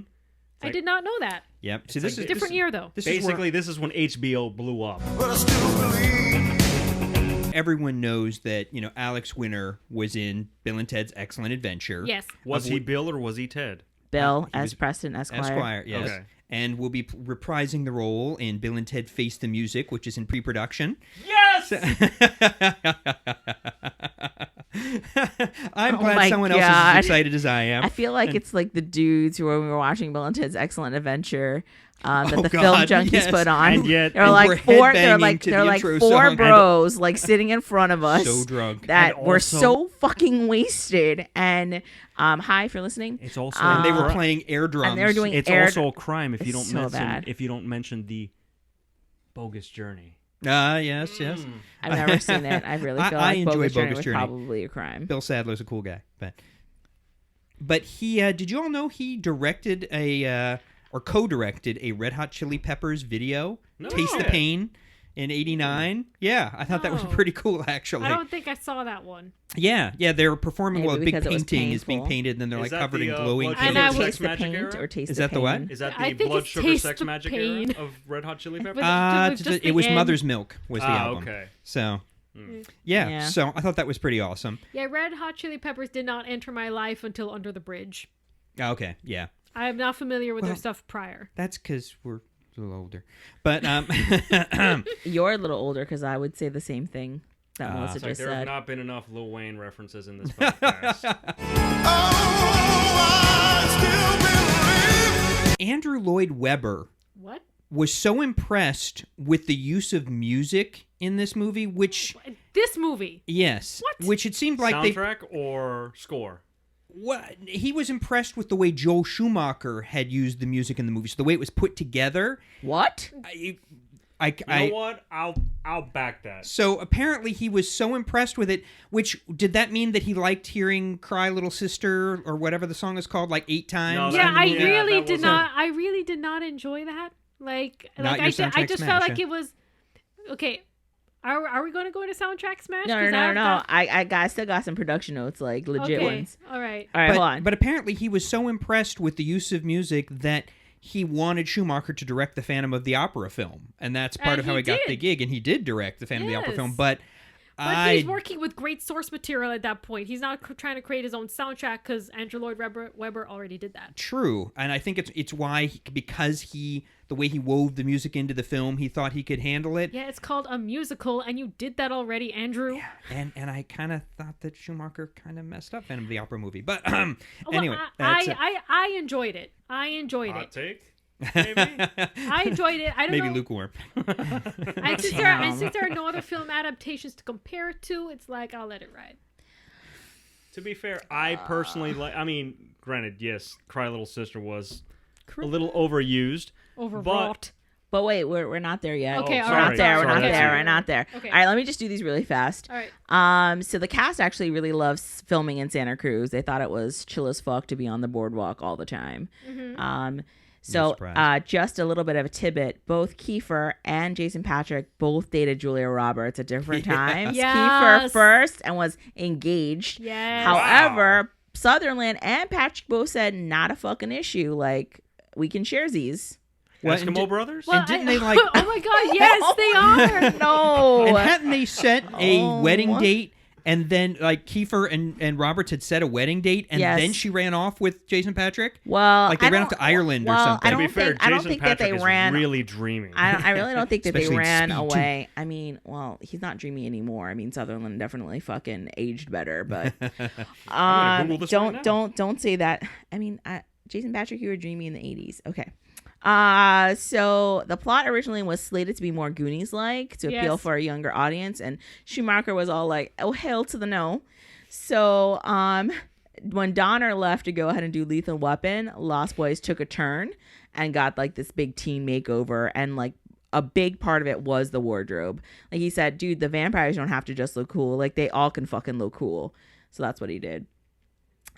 I did not know that. Yep. See, this like is Different year though. This is where Basically, this is when HBO blew up. But I still believe. everyone knows that Alex Winter was in Bill and Ted's Excellent Adventure. Yes. Was he Bill or was he Ted? Bill he as was Preston Esquire. Esquire, yes. Okay. And will be reprising the role in Bill and Ted Face the Music, which is in pre-production. Yes. I'm Oh glad my someone else is God. as excited as I am. I feel like it's like the dudes who when we were watching Bill and Ted's Excellent Adventure that Oh, the film God, junkies yes. put on. And yet- they're and like we're four. They're headbanging like to the they're like intro four song. bros like sitting in front of us. So drunk. that And were also- so fucking wasted. And hi, if you're listening. It's also and they were Uh, playing air drums. and they were doing it's air. also a crime if you It's don't so mention bad. if you don't mention the bogus journey. Yes, yes. I've never seen it. I really feel I like enjoy Bogus Journey Bogus was Journey. probably a crime. Bill Sadler's a cool guy, but he did you all know he directed or co-directed a Red Hot Chili Peppers video, No Taste the shit. Pain, in '89? Yeah, I thought that was No. pretty cool actually. I don't think I saw that one. Yeah, they're performing Maybe while a big because it was painting is being painful. painted, and then they're Is like that covered the, in glowing Blood And Sugar I Either would- Sex taste the Magic paint era? or taste Is the that the pain. what? Is that I the think Blood it's Sugar Taste Sex the Magic Pain. era of Red Hot Chili Peppers? But just It the was end. Mother's Milk was the album. Okay. So, yeah, Yeah. so I thought that was pretty awesome. Yeah, Red Hot Chili Peppers did not enter my life until Under the Bridge. Okay, yeah. I am not familiar with their Well- stuff prior. That's because we're a little older. But You're a little older because I would say the same thing that Melissa It's like just there have said. not been enough Lil Wayne references in this podcast. I still believe. Andrew Lloyd Webber What? was so impressed with the use of music in this movie, which, This movie. yes, What? which it seemed like they... Soundtrack or score? What, he was impressed with the way Joel Schumacher had used the music in the movie, so the way it was put together. What? You know what? I'll back that. So apparently he was so impressed with it, which did that mean that he liked hearing Cry Little Sister or whatever the song is called like 8 times? Yeah, I Yeah, really that did wasn't- not. I really did not enjoy that. Like Not I your just soundtrack felt smash, like huh? it was okay. Are we going to go into soundtrack smash? No. 'Cause I still got some production notes, like legit Okay, ones. all right. All right, hold on. But apparently he was so impressed with the use of music that he wanted Schumacher to direct the Phantom of the Opera film, and that's part And of how he he got did. the gig. And he did direct the Phantom of the Opera Yes. film, but But he's working with great source material at that point. He's not trying to create his own soundtrack because Andrew Lloyd Webber already did that. True, and I think it's why because the way he wove the music into the film, he thought he could handle it. Yeah, it's called a musical, and you did that already, Andrew. And I kind of thought that Schumacher kind of messed up Phantom of the Opera movie, but Well, anyway, that's I enjoyed it. I enjoyed Hot it. take? Maybe? I enjoyed it. I don't maybe know. lukewarm. And since there are no other film adaptations to compare it to, it's like I'll let it ride. To be fair, I personally like. I mean, granted, yes, Cry Little Sister was a little overused. Overwrought. But wait, we're not there yet. Okay, all we're right. not there. We're Sorry, not that's there. you. We're not there. Okay. All right, let me just do these really fast. All right. So the cast actually really loves filming in Santa Cruz. They thought it was chill as fuck to be on the boardwalk all the time. Mm-hmm. So surprised. just a little bit of a tidbit. Both Kiefer and Jason Patrick both dated Julia Roberts at different times. Yes. Kiefer first and was engaged. Yes. However, Sutherland and Patrick both said not a fucking issue. Like, we can share these. What, and Eskimo Brothers? Well, didn't they, like- Oh my God! Yes, they are. No. And hadn't they set a Oh. wedding date? And then, like, Kiefer and Roberts had set a wedding date, and Yes. then she ran off with Jason Patrick? Well, Like, they I ran don't- off to Ireland or well, something. I To don't be fair, think, I don't Jason think Patrick that they is ran. really dreaming. I really don't think that they Especially in ran Speed away. I mean, well, he's not dreamy anymore. I mean, Sutherland definitely fucking aged better, but I'm gonna Google this right now. don't say that. I mean, Jason Patrick, you were dreamy in the 80s. Okay. So the plot originally was slated to be more Goonies-like to appeal Yes. for a younger audience, and Schumacher was all like, "Oh, hell to the no." So, when Donner left to go ahead and do Lethal Weapon, Lost Boys took a turn and got like this big teen makeover, and like a big part of it was the wardrobe. Like he said, dude, the vampires don't have to just look cool. Like they all can fucking look cool. So that's what he did.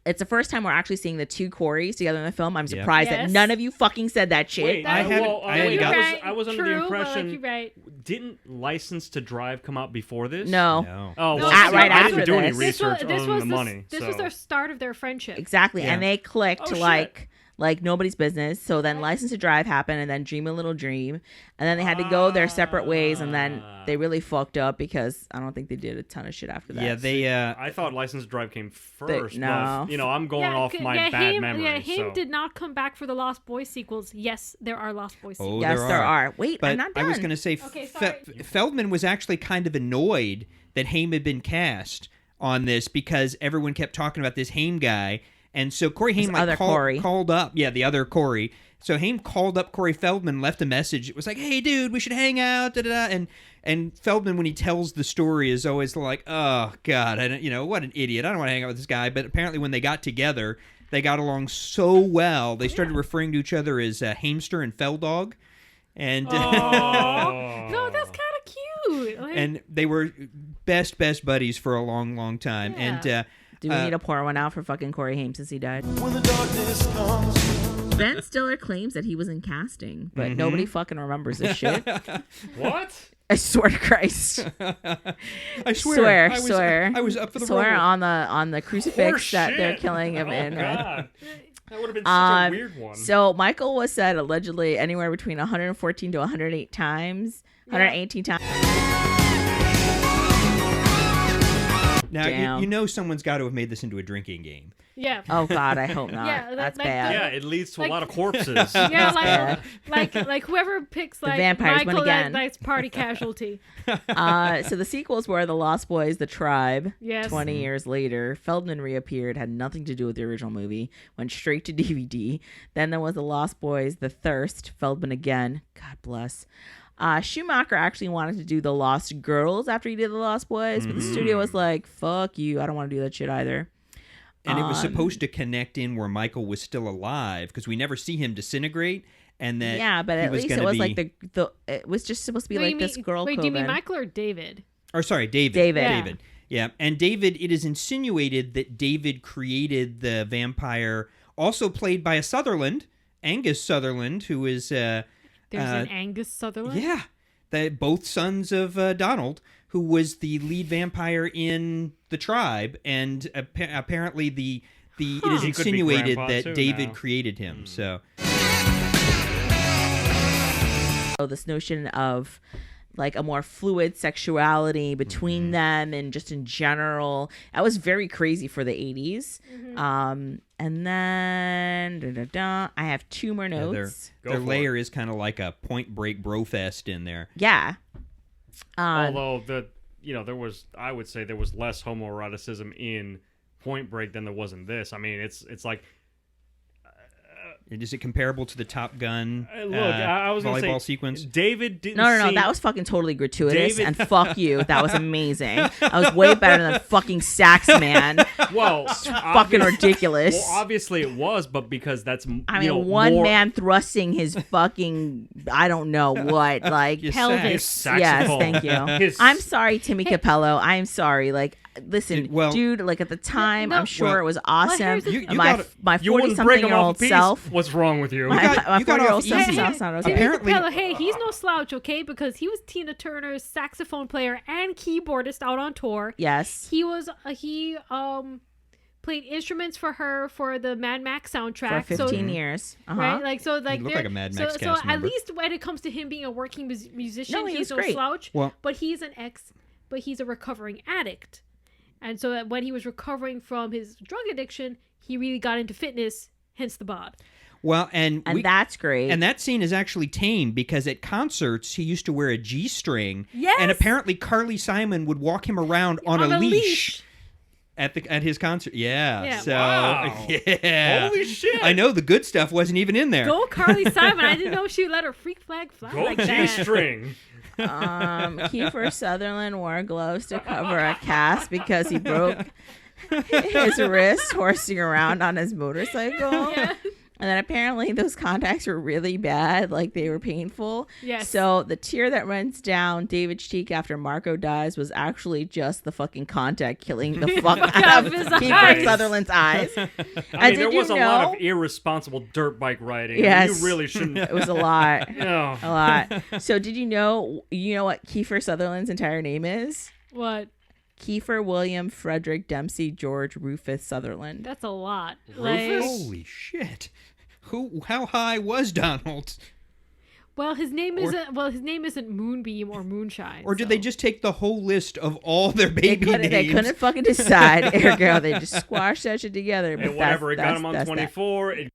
It's the first time we're actually seeing the two Coreys together in the film. I'm surprised that Yes. none of you fucking said that shit. Wait, I haven't- I haven't you're got- right. I was under True, the but, like, impression. you're right. Didn't License to Drive come out before this? No. No. Oh, No, well, this see, right I after didn't do any this. research This on was the money. This so. was the start of their friendship. Exactly. Yeah. And they clicked Oh, shit. like nobody's business. So then License to Drive happened, and then Dream a Little Dream. And then they had to go their separate ways, and then they really fucked up because I don't think they did a ton of shit after that. Yeah, they... I thought License to Drive came first. no. But, I'm going off my bad Haim, memory. Yeah, Haim so. did not come back for the Lost Boys sequels. Yes, there are Lost Boys sequels. Oh, Yes, there are. Wait, But I'm not done. I was going to say, Okay, sorry. Feldman was actually kind of annoyed that Haim had been cast on this because everyone kept talking about this Haim guy. And so Corey Haim other Corey. called up, the other Corey. So Haim called up Corey Feldman, left a message. It was like, "Hey, dude, we should hang out." Da, da, da. And Feldman, when he tells the story, is always like, "Oh God, I don't, what an idiot! I don't want to hang out with this guy." But apparently, when they got together, they got along so well. They started referring to each other as Hamster and Feldog, and No, that's kind of cute. Like, and they were best buddies for a long time. Yeah. And Do we need to pour one out for fucking Corey Haim since he died? When the darkness comes, Ben Stiller claims that he was in casting, but nobody fucking remembers this shit. What? I swear to Christ. I swear, Swear. I was up for the Swear role. on the crucifix that they're Horseshit. killing him in. God. That would have been such a weird one. So Michael was said allegedly anywhere between 114 to 108 times. 118 times. Now Damn. you know someone's got to have made this into a drinking game. yeah. Oh God, I hope not. Yeah, That's like bad. Yeah, it leads to Like- a lot of corpses. Yeah, like whoever picks like vampires win Michael, again. that's party casualty. So the sequels were The Lost Boys, The Tribe. Yes. 20 years later, Feldman reappeared, had nothing to do with the original movie, went straight to DVD. Then there was The Lost Boys, The Thirst, Feldman again. God bless. Schumacher actually wanted to do The Lost Girls after he did The Lost Boys, but the studio was like, fuck you, I don't want to do that shit either. And it was supposed to connect in where Michael was still alive because we never see him disintegrate. and that Yeah, but he at was least it gonna was be, like the it was just supposed to be like this girl. Wait, do you mean Coven. Michael or David? or sorry, David. David. Yeah. David. Yeah, and David. It is insinuated that David created the vampire, also played by a Sutherland, Angus Sutherland, who is There's an Angus Sutherland. yeah, both sons of Donald, who was the lead vampire in The Tribe, and apparently it is He could be insinuated grandpa, that too, David now. created him. So This notion of like a more fluid sexuality between them and just in general, that was very crazy for the 80s. And then I have two more notes. their for layer is kind of like a Point Break brofest in there. Yeah. Although I would say there was less homoeroticism in Point Break than there was in this. I mean, it's like. Is it comparable to the Top Gun I was gonna volleyball say, sequence? David didn't. No, seem- that was fucking totally gratuitous, David- and fuck you. That was amazing. That was way better than fucking Sax Man. Well, Fucking ridiculous. Well, obviously it was, but because that's I mean, one man thrusting his fucking, I don't know what, like, His pelvis. sax. Yes, saxophone. thank you. His- I'm sorry, Timmy Capello. I'm sorry. Like, listen, Well- dude, like, at the time, No, I'm sure well, it was awesome. here's the You thing. my gotta- my You wouldn't break him off 40-something-year-old a piece. self. What's wrong with you? My got off 40-year-old easy. self's not okay. Apparently- Capello, hey, he's no slouch, okay? Because he was Tina Turner's saxophone player and keyboardist out on tour. Yes. He was played instruments for her for the Mad Max soundtrack. For 15 years. Uh-huh. Right, like so, like He looked they're- like a Mad so, Max so cast at member. least when it comes to him being a working musician, No, he he's was no great. slouch. Well- but he's a recovering addict, and so when he was recovering from his drug addiction, he really got into fitness. Hence the bod. Well, and That's great. And that scene is actually tame because at concerts he used to wear a G-string. Yes! And apparently Carly Simon would walk him around on a leash at his concert. Yeah. Yeah. So Wow. yeah. Holy shit! I know the good stuff wasn't even in there. Go Carly Simon! I didn't know she would let her freak flag fly Go like that. G-string. Kiefer Sutherland wore gloves to cover a cast because he broke his wrist horsing around on his motorcycle. Yeah. And then apparently those contacts were really bad, like they were painful. Yes. So the tear that runs down David's cheek after Marco dies was actually just the fucking contact killing the fuck out of his Kiefer eyes. Sutherland's eyes. I And mean, did there you was a lot know- of irresponsible dirt bike riding. I mean, Yes. you really shouldn't. It was a lot. No. A lot. So did you know what Kiefer Sutherland's entire name is? What? Kiefer William Frederick Dempsey George Rufus Sutherland. That's a lot. Rufus? Holy shit. How high was Donald? Well, his name isn't Moonbeam or Moonshine. Or did so- they just take the whole list of all their They baby couldn't, names? they couldn't fucking decide. Ergo, they just squashed that shit together. But And whatever, it got him on that's that. 24. It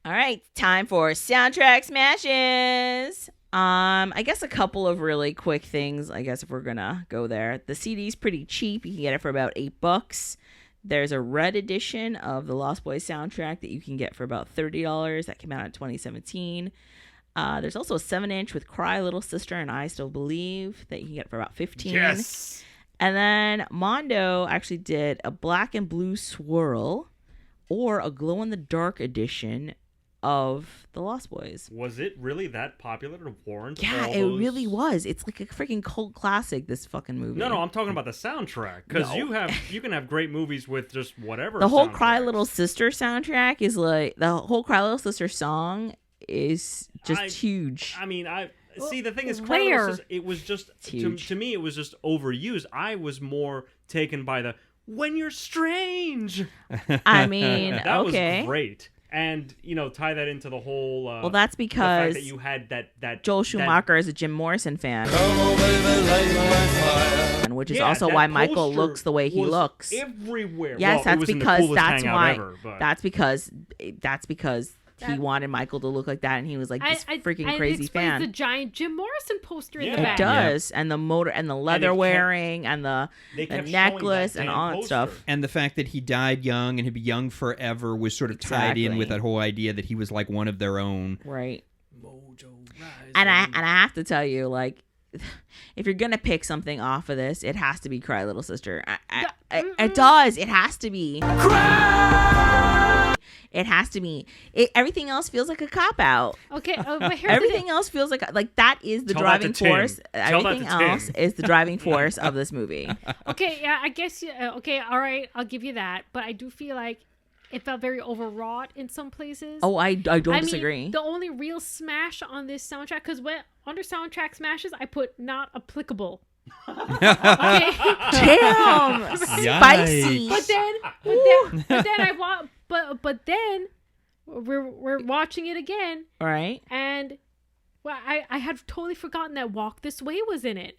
All right, time for soundtrack smashes. I guess a couple of really quick things. I guess if we're gonna go there, the CD's pretty cheap. You can get it for about $8. There's a red edition of the Lost Boys soundtrack that you can get for about $30. That came out in 2017. There's also a 7-inch with Cry Little Sister and I Still Believe that you can get for about $15. yes. And then Mondo actually did a black and blue swirl or a glow in the dark edition of the Lost Boys. Was it really that popular to warrant? Yeah, all it those... really was. It's like a freaking cult classic, this fucking movie. No, I'm talking about the soundtrack because No. you can have great movies with just whatever. The whole Cry soundtracks. Little Sister soundtrack is like, the whole Cry Little Sister song is just huge. I mean, I see. The thing is, Where? Cry Little Sister, it was just huge. to me, it was just overused. I was more taken by the "When You're Strange." I mean, That okay. was great, and tie that into the whole. Well, that's the fact because that you had that Joel that- Schumacher is a Jim Morrison fan, which is Yeah, also that why Michael poster looks the way he was looks. everywhere. Yes, Well, it was in the coolest that's hangout why. ever, but- That's because he wanted Michael to look like that, and he was like this freaking crazy it fan. the giant Jim Morrison poster in the Yeah. back. It does, and the motor, and the leather kept- wearing, and the They kept showing necklace, that and damn all that poster. stuff. And the fact that he died young and he'd be young forever was sort of tied in Exactly. with that whole idea that he was like one of their own. Right. Mojo Rising. And I have to tell you, like, if you're gonna pick something off of this, it has to be Cry Little Sister. It does. It has to be. It has to be. Everything else feels like a cop out. Okay, but here's Everything else feels like that is the Tell driving that to Tim. force. Tell that Everything to Tim. else is the driving force of this movie. Okay, yeah, I guess. Okay, all right, I'll give you that. But I do feel like it felt very overwrought in some places. Oh, I don't disagree. Mean, the only real smash on this soundtrack, because when under soundtrack smashes, I put not applicable. Okay. Damn, spicy. But then I want, but then we're watching it again, All right. and well, I had totally forgotten that Walk This Way was in it.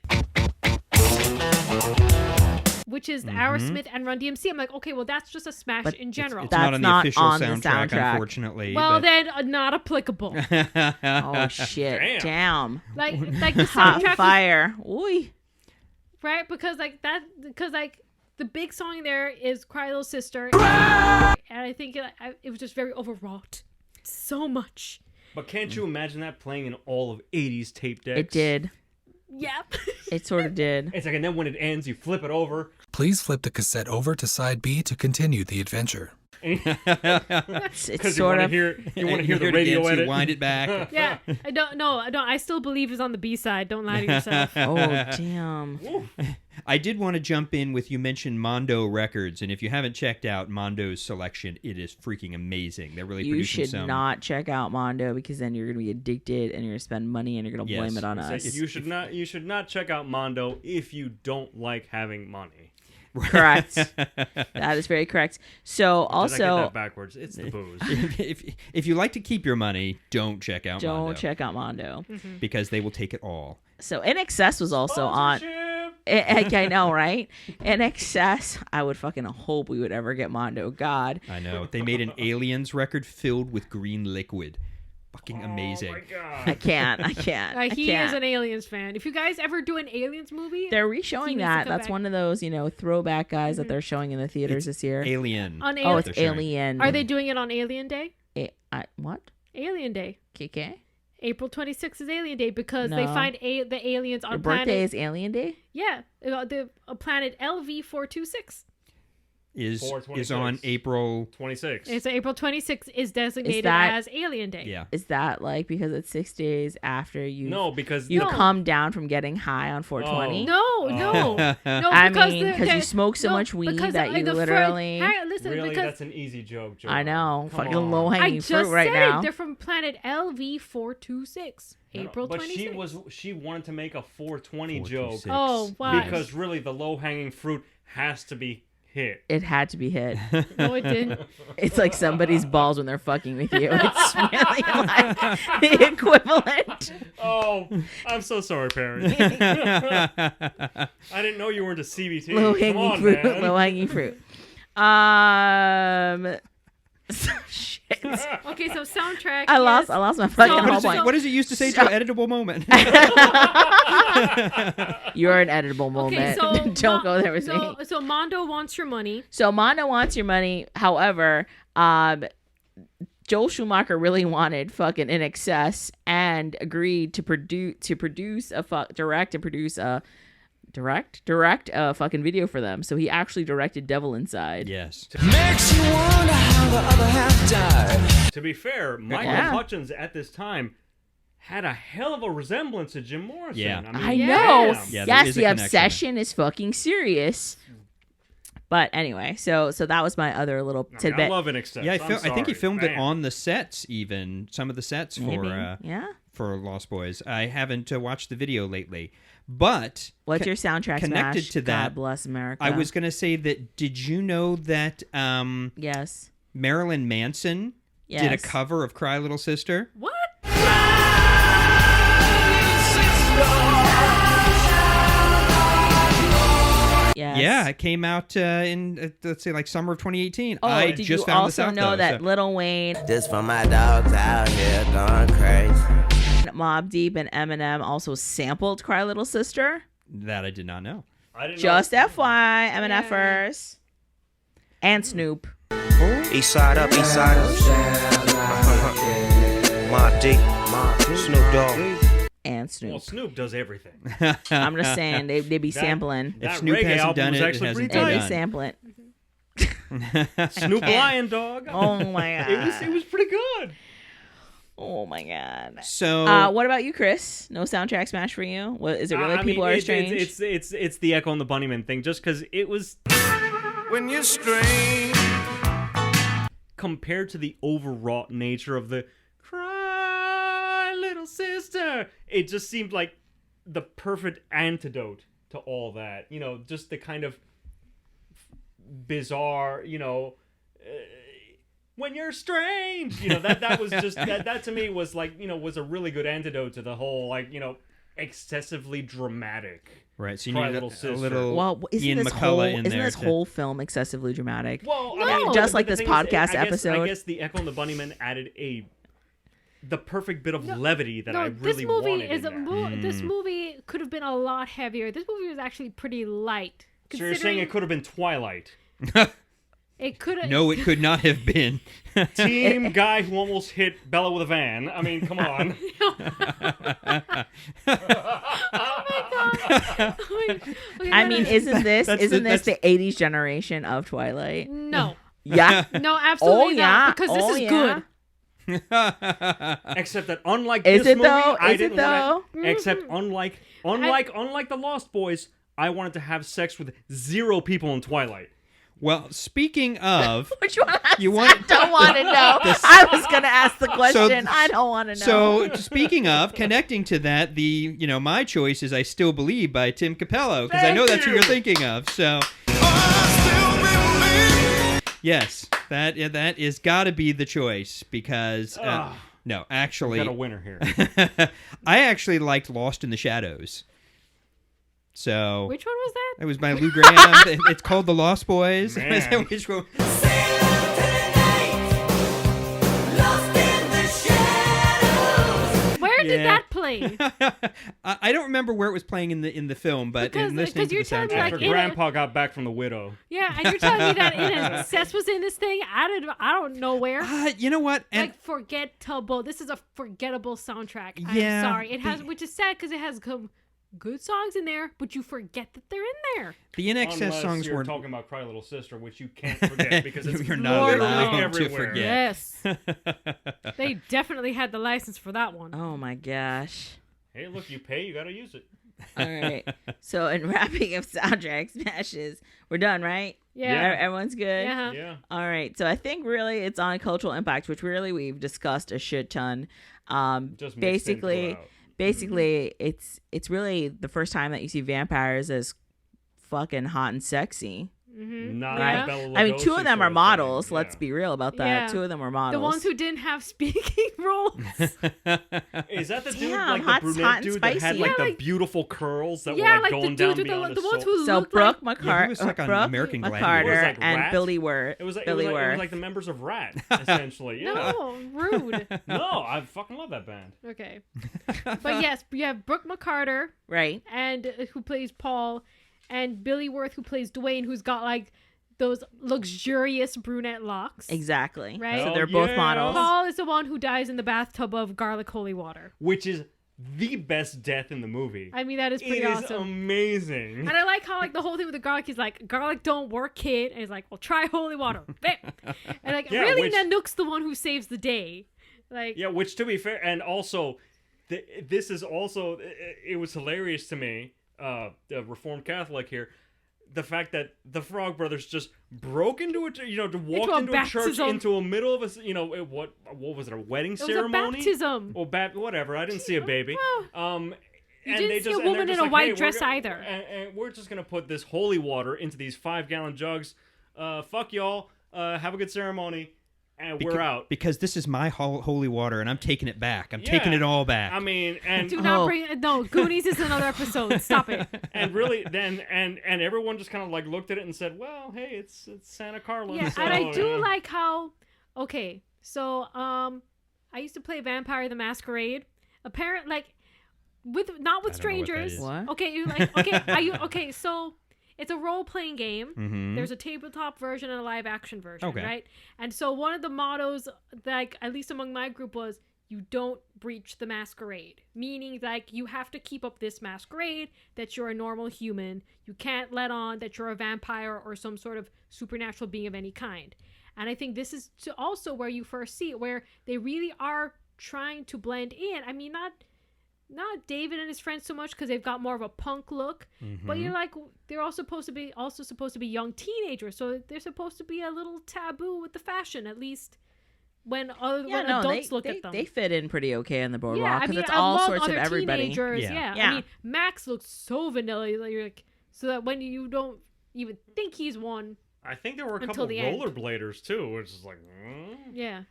Which is Aerosmith and Run DMC. I'm like, okay, well, that's just a smash in general. It's not on the That's official not on the soundtrack, soundtrack. unfortunately. Well, but... then not applicable. Oh shit! Damn. like the Hot soundtrack, fire. Ooh. right? Because the big song there is "Cry Little Sister," and I think it was just very overwrought. So much. But can't you imagine that playing in all of 80s tape decks? It did. Yep. It sort of did. It's like, and then when it ends, you flip it over. Please flip the cassette over to side B to continue the adventure. It's Because you sort want to of. hear, you want to You hear the it radio again, so you edit. wind it back. Yeah. I don't. I still believe it's on the B side. Don't lie to yourself. Oh damn. I did want to jump in with, you mentioned Mondo Records, and if you haven't checked out Mondo's selection, it is freaking amazing. They're really You producing should some. not check out Mondo because then you're gonna be addicted and you're gonna spend money and you're gonna blame Yes. it on So us. You should not check out Mondo if you don't like having money. Correct. That is very correct. So Did I get also that backwards? It's the booze. if you like to keep your money, don't check out Mondo. don't check out Mondo. Because they will take it all. So In Excess was also on. Sponsorship! I know, right? In Excess, I would fucking hope we would ever get Mondo. God. I know. They made an Aliens record filled with green liquid. Fucking amazing. Oh my god. I can't. I can't. He I is can't. an Aliens fan. If you guys ever do an Aliens movie, They're he re-showing needs to that. come That's back. one of those, throwback guys that they're showing in the theaters this year. Alien. On Oh, it's They're showing. Alien. are they doing it on Alien Day? What? Alien Day. KK? April 26th is Alien Day because they No. find the aliens on Your planet. birthday is Alien Day? Yeah, the planet LV-426. Is 426. on April. 26. And so April 26th is designated that- as Alien Day. Yeah. Is that like because it's 6 days after you No, because you No. come down from getting high on 420? No. I because mean, because you smoke so much weed because that you the literally. listen, really, because that's an easy joke, Joelle. I know, Come fucking on. low I hanging just fruit right said now. it. They're from planet LV-426. April But 26th. she wanted to make a 420 joke 426. Oh, wow. because really the low hanging fruit has to be hit. It had to be hit. No, it didn't. It's like somebody's balls when they're fucking with you. It's really like the equivalent. Oh, I'm so sorry, Parry. I didn't know you were into CBT. Low Come hanging on, fruit. man. Low hanging fruit. Shit. Okay, so soundtrack. I lost my fucking So- whole What, point. what does it used to say, So- Joe? Editable moment. You're an editable Okay, moment. so Don't go there with me. So Mondo wants your money. So Mondo wants your money. However, Joel Schumacher really wanted fucking In Excess and agreed to direct a fucking video for them. So he actually directed Devil Inside. Yes. Makes you wonder how the other half died. To be fair, Michael Yeah. Hutchins at this time had a hell of a resemblance to Jim Morrison. Yeah. I Yeah. know. Damn. Yeah, there Yes, is a the connection. obsession is fucking serious. But anyway, so that was my other little I mean, tidbit. I love an excess. Yeah, I'm I think he sorry. filmed it Damn. on the sets, even some of the sets Maybe. for for Lost Boys. I haven't watched the video lately, but What's your soundtrack connected smash? to that, God bless America. I was going to say that. Did you know that Yes. Marilyn Manson did a Yes. cover of "Cry Little Sister"? What? Yes. Yeah, it came out in let's say like summer of 2018. Oh, I did just you found also this out, know though, that so- Lil Wayne, This for my dogs out here going crazy. Mobb Deep, and Eminem also sampled "Cry Little Sister"? that I did not know. I didn't Just know. FY, MNFers, and Snoop. East side up, east side up. Mobb Deep, Snoop Dogg. and Snoop. Well, Snoop does everything. I'm just saying they be sampling. If That Snoop reggae hasn't album done was it, it actually hasn't pretty been They be done. sampling. Snoop Lion Dog. Oh my god. It was pretty good. Oh my god. So What about you, Chris? No soundtrack smash for you? What is it really? I mean, People are strange. It's the Echo and the Bunnymen thing, just because it was When you're strange. compared to the overwrought nature of the "Cry, Little Sister." It just seemed like the perfect antidote to all that. You know, just the kind of bizarre, when you're strange, that was just that to me was like, was a really good antidote to the whole, like, excessively dramatic. right, so you Cry need Little a Sister. little well, isn't Ian this McCullough whole in isn't there. this whole film excessively dramatic? Well, No. I mean, Just like the this thing is, podcast I episode. guess the Echo and the Bunnymen added the perfect bit of levity that No, I really this movie wanted is in a that. this movie could have been a lot heavier. This movie was actually pretty light. So you're saying it could have been Twilight? It could have. No, it could not have been. Team guy who almost hit Bella with a van. I mean, come on. I mean, isn't this That's the 80s generation of Twilight? No, Yeah. no, absolutely yeah. not. Because this Oh, is yeah. good. Except that unlike Is this it movie, though? I Is it didn't want though? to. Except unlike the Lost Boys, I wanted to have sex with 0 people in Twilight. Well, speaking of, Which one? you want I don't want to know. I was gonna ask the question. I don't want to know. So, speaking of, connecting to that, my choice is "I Still Believe" by Tim Capello, because I know that's who you're thinking of. So, yes, that is got to be the choice because no, actually, Got a winner here. I actually liked "Lost in the Shadows." So, Which one was that? it was by Lou Graham. It's called "The Lost Boys." Man. Which one? Where did Yeah. that play? I don't remember where it was playing in the film, but Because- in listening because to you're the telling me, soundtrack, like, After in Grandpa got back from the widow. Yeah, and you're telling me that Incest was in this thing? I don't know where. you know what? And Like forgettable. This is a forgettable soundtrack. Yeah, I'm sorry. It has, which is sad because it has some good songs in there, but you forget that they're in there. the In Excess Unless songs you're were talking about Cry Little Sister, which you can't forget because it's You're not Lord literally allowed to everywhere. forget. Yes, they definitely had the license for that one. oh my gosh. Hey, look, you pay, you gotta use it. All right. So, in wrapping up soundtrack smashes, we're done, right? Yeah. Everyone's good. Yeah. Yeah. All right. So I think really it's on cultural impact, which really we've discussed a shit ton. Just mixed in Basically, throughout. basically, it's really the first time that you see vampires as fucking hot and sexy. Not Right. like Bela I mean, 2 Lugosi of them sort are of models. thing. Let's Yeah. be real about that. Yeah. 2 of them are models. The ones who didn't have speaking roles. Is that the dude, Damn, like hot, the hot brunette and dude that had spicy. like Yeah, the like- beautiful curls that were Yeah, like like going the down dudes with beyond the his ones soul? who So look Brooke like Yeah, he was like on Brooke American Gladiator. McCarter It was like and Rat. Billy Worth. It was like Billy it was Worth. like the members of Rat, essentially. Yeah. no, rude. No, I fucking love that band. Okay, but yes, you have Brooke McCarter Right. and who plays Paul, and Billy Worth who plays Dwayne, who's got like those luxurious brunette locks. Exactly. Right. So they're Hell both yeah. models. Paul is the one who dies in the bathtub of garlic holy water. Which is the best death in the movie. I mean, that is pretty It is awesome. amazing. And I like how like the whole thing with the garlic, he's like, garlic don't work, kid. And he's like, well, try holy water. And like, Yeah, really, which- Nanook's the one who saves the day. Like, Yeah, which to be fair, and also, this is also, it was hilarious to me, the Reformed Catholic here, the fact that the Frog Brothers just broke into a, walked into a church baptism. into a middle of a, what was it, a wedding it was ceremony? a baptism. Or whatever. I didn't see a baby. You And didn't they see just, a and they're woman just in a like, white hey, dress we're go- either. And we're just gonna put this holy water into these 5-gallon jugs. Fuck y'all. Have a good ceremony, and we're out. Because this is my holy water, and I'm taking it back. I'm taking it all back. I mean, and Do not Oh. bring no Goonies is another episode. Stop it. and really then and everyone just kind of like looked at it and said, well, hey, it's Santa Carla. Yeah, so, and I do yeah. like how. Okay, so I used to play Vampire the Masquerade. Apparently, like with not with I don't know what that strangers. is. What? Okay, you like okay? Are you okay? So it's a role playing game. Mhm. There's a tabletop version and a live action version, Okay. right? And so one of the mottos, like at least among my group, was you don't breach the masquerade. Meaning, like, you have to keep up this masquerade that you're a normal human. You can't let on that you're a vampire or some sort of supernatural being of any kind. And I think this is also where you first see it, where they really are trying to blend in. I mean, not David and his friends so much, because they've got more of a punk look, but you're like, they're all supposed to be young teenagers, so they're supposed to be a little taboo with the fashion, at least when adults look at them. They fit in pretty okay in the boardwalk, Yeah, I because mean, it's all among sorts of other everybody. Teenagers, Yeah. I mean, Max looks so vanilla, like, so that when you don't even think he's one. I think there were a Until couple the end. rollerbladers too, which is like, Yeah.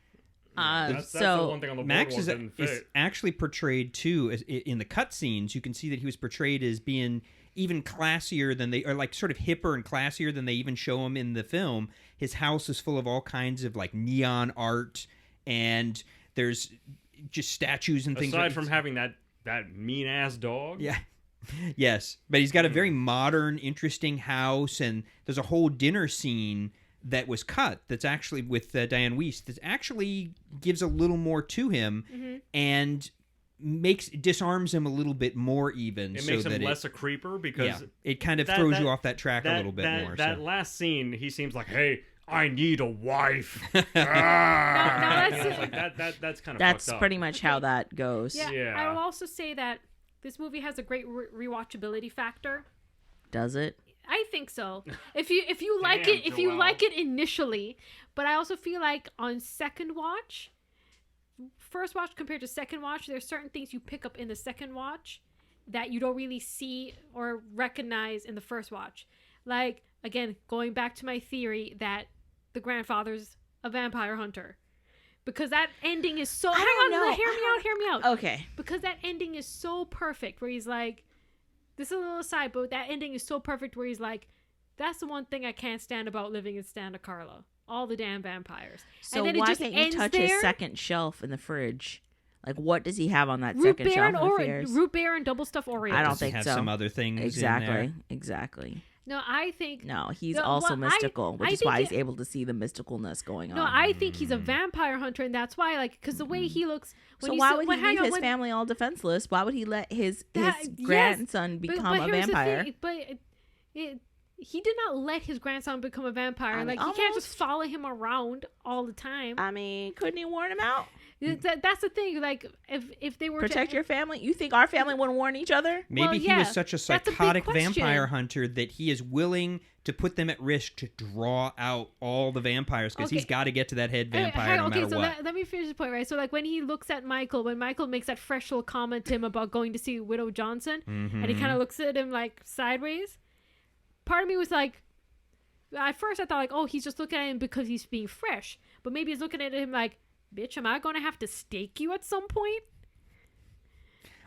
that's the So one thing on the Max boardwalk is didn't fit. actually portrayed too in the cutscenes. You can see that he was portrayed as being even classier than they, or like sort of hipper and classier than they even show him in the film. His house is full of all kinds of like neon art, and there's just statues and things. Aside from having that mean ass dog. Yeah. Yes, but he's got a very modern, interesting house, and there's a whole dinner scene that was cut that's actually with Diane Wiest that actually gives a little more to him and disarms him a little bit more even. It makes him less a creeper, because it kind of throws you off that track a little bit more. That last scene, he seems like, hey, I need a wife. That's That's kind of that's fucked up. pretty much how that goes. Yeah. I will also say that this movie has a great rewatchability factor. Does it? I think so. If you like Damn, it, if you Joelle. like it initially, but I also feel like on second watch, first watch compared to second watch, there's certain things you pick up in the second watch that you don't really see or recognize in the first watch. Like, again, going back to my theory that the grandfather's a vampire hunter. Because that ending is so... Hear me out. Okay. Because that ending is so perfect, where he's like... This is a little aside, but that ending is so perfect where he's like, that's the one thing I can't stand about living in Santa Carla. All the damn vampires. So and then why it just can't you ends touch there. his second shelf in the fridge? Like, what does he have on that second shelf? Root beer and double stuffed Oreos. I don't Does he think have so. some other things Exactly. in there? Exactly. No, I think... No, he's No, also well, mystical, which I is think why he's able to see the mysticalness going on. No, I think he's a vampire hunter, and that's why, like, because the way he looks... So why would he leave his family all defenseless? Why would he let his grandson become a vampire? He did not let his grandson become a vampire. Like, he can't just follow him around all the time. I mean, couldn't he warn him out? That's the thing. Like, if they were protect your family, you think our family wouldn't warn each other? Maybe he was such a psychotic vampire hunter that he is willing to put them at risk to draw out all the vampires, because he's got to get to that head vampire no matter what. Let me finish the point, right? So, like, when he looks at Michael, when Michael makes that fresh little comment to him about going to see Widow Johnson, and he kind of looks at him, like, sideways, part of me was like, at first I thought, like, oh, he's just looking at him because he's being fresh. But maybe he's looking at him like, bitch, am I going to have to stake you at some point?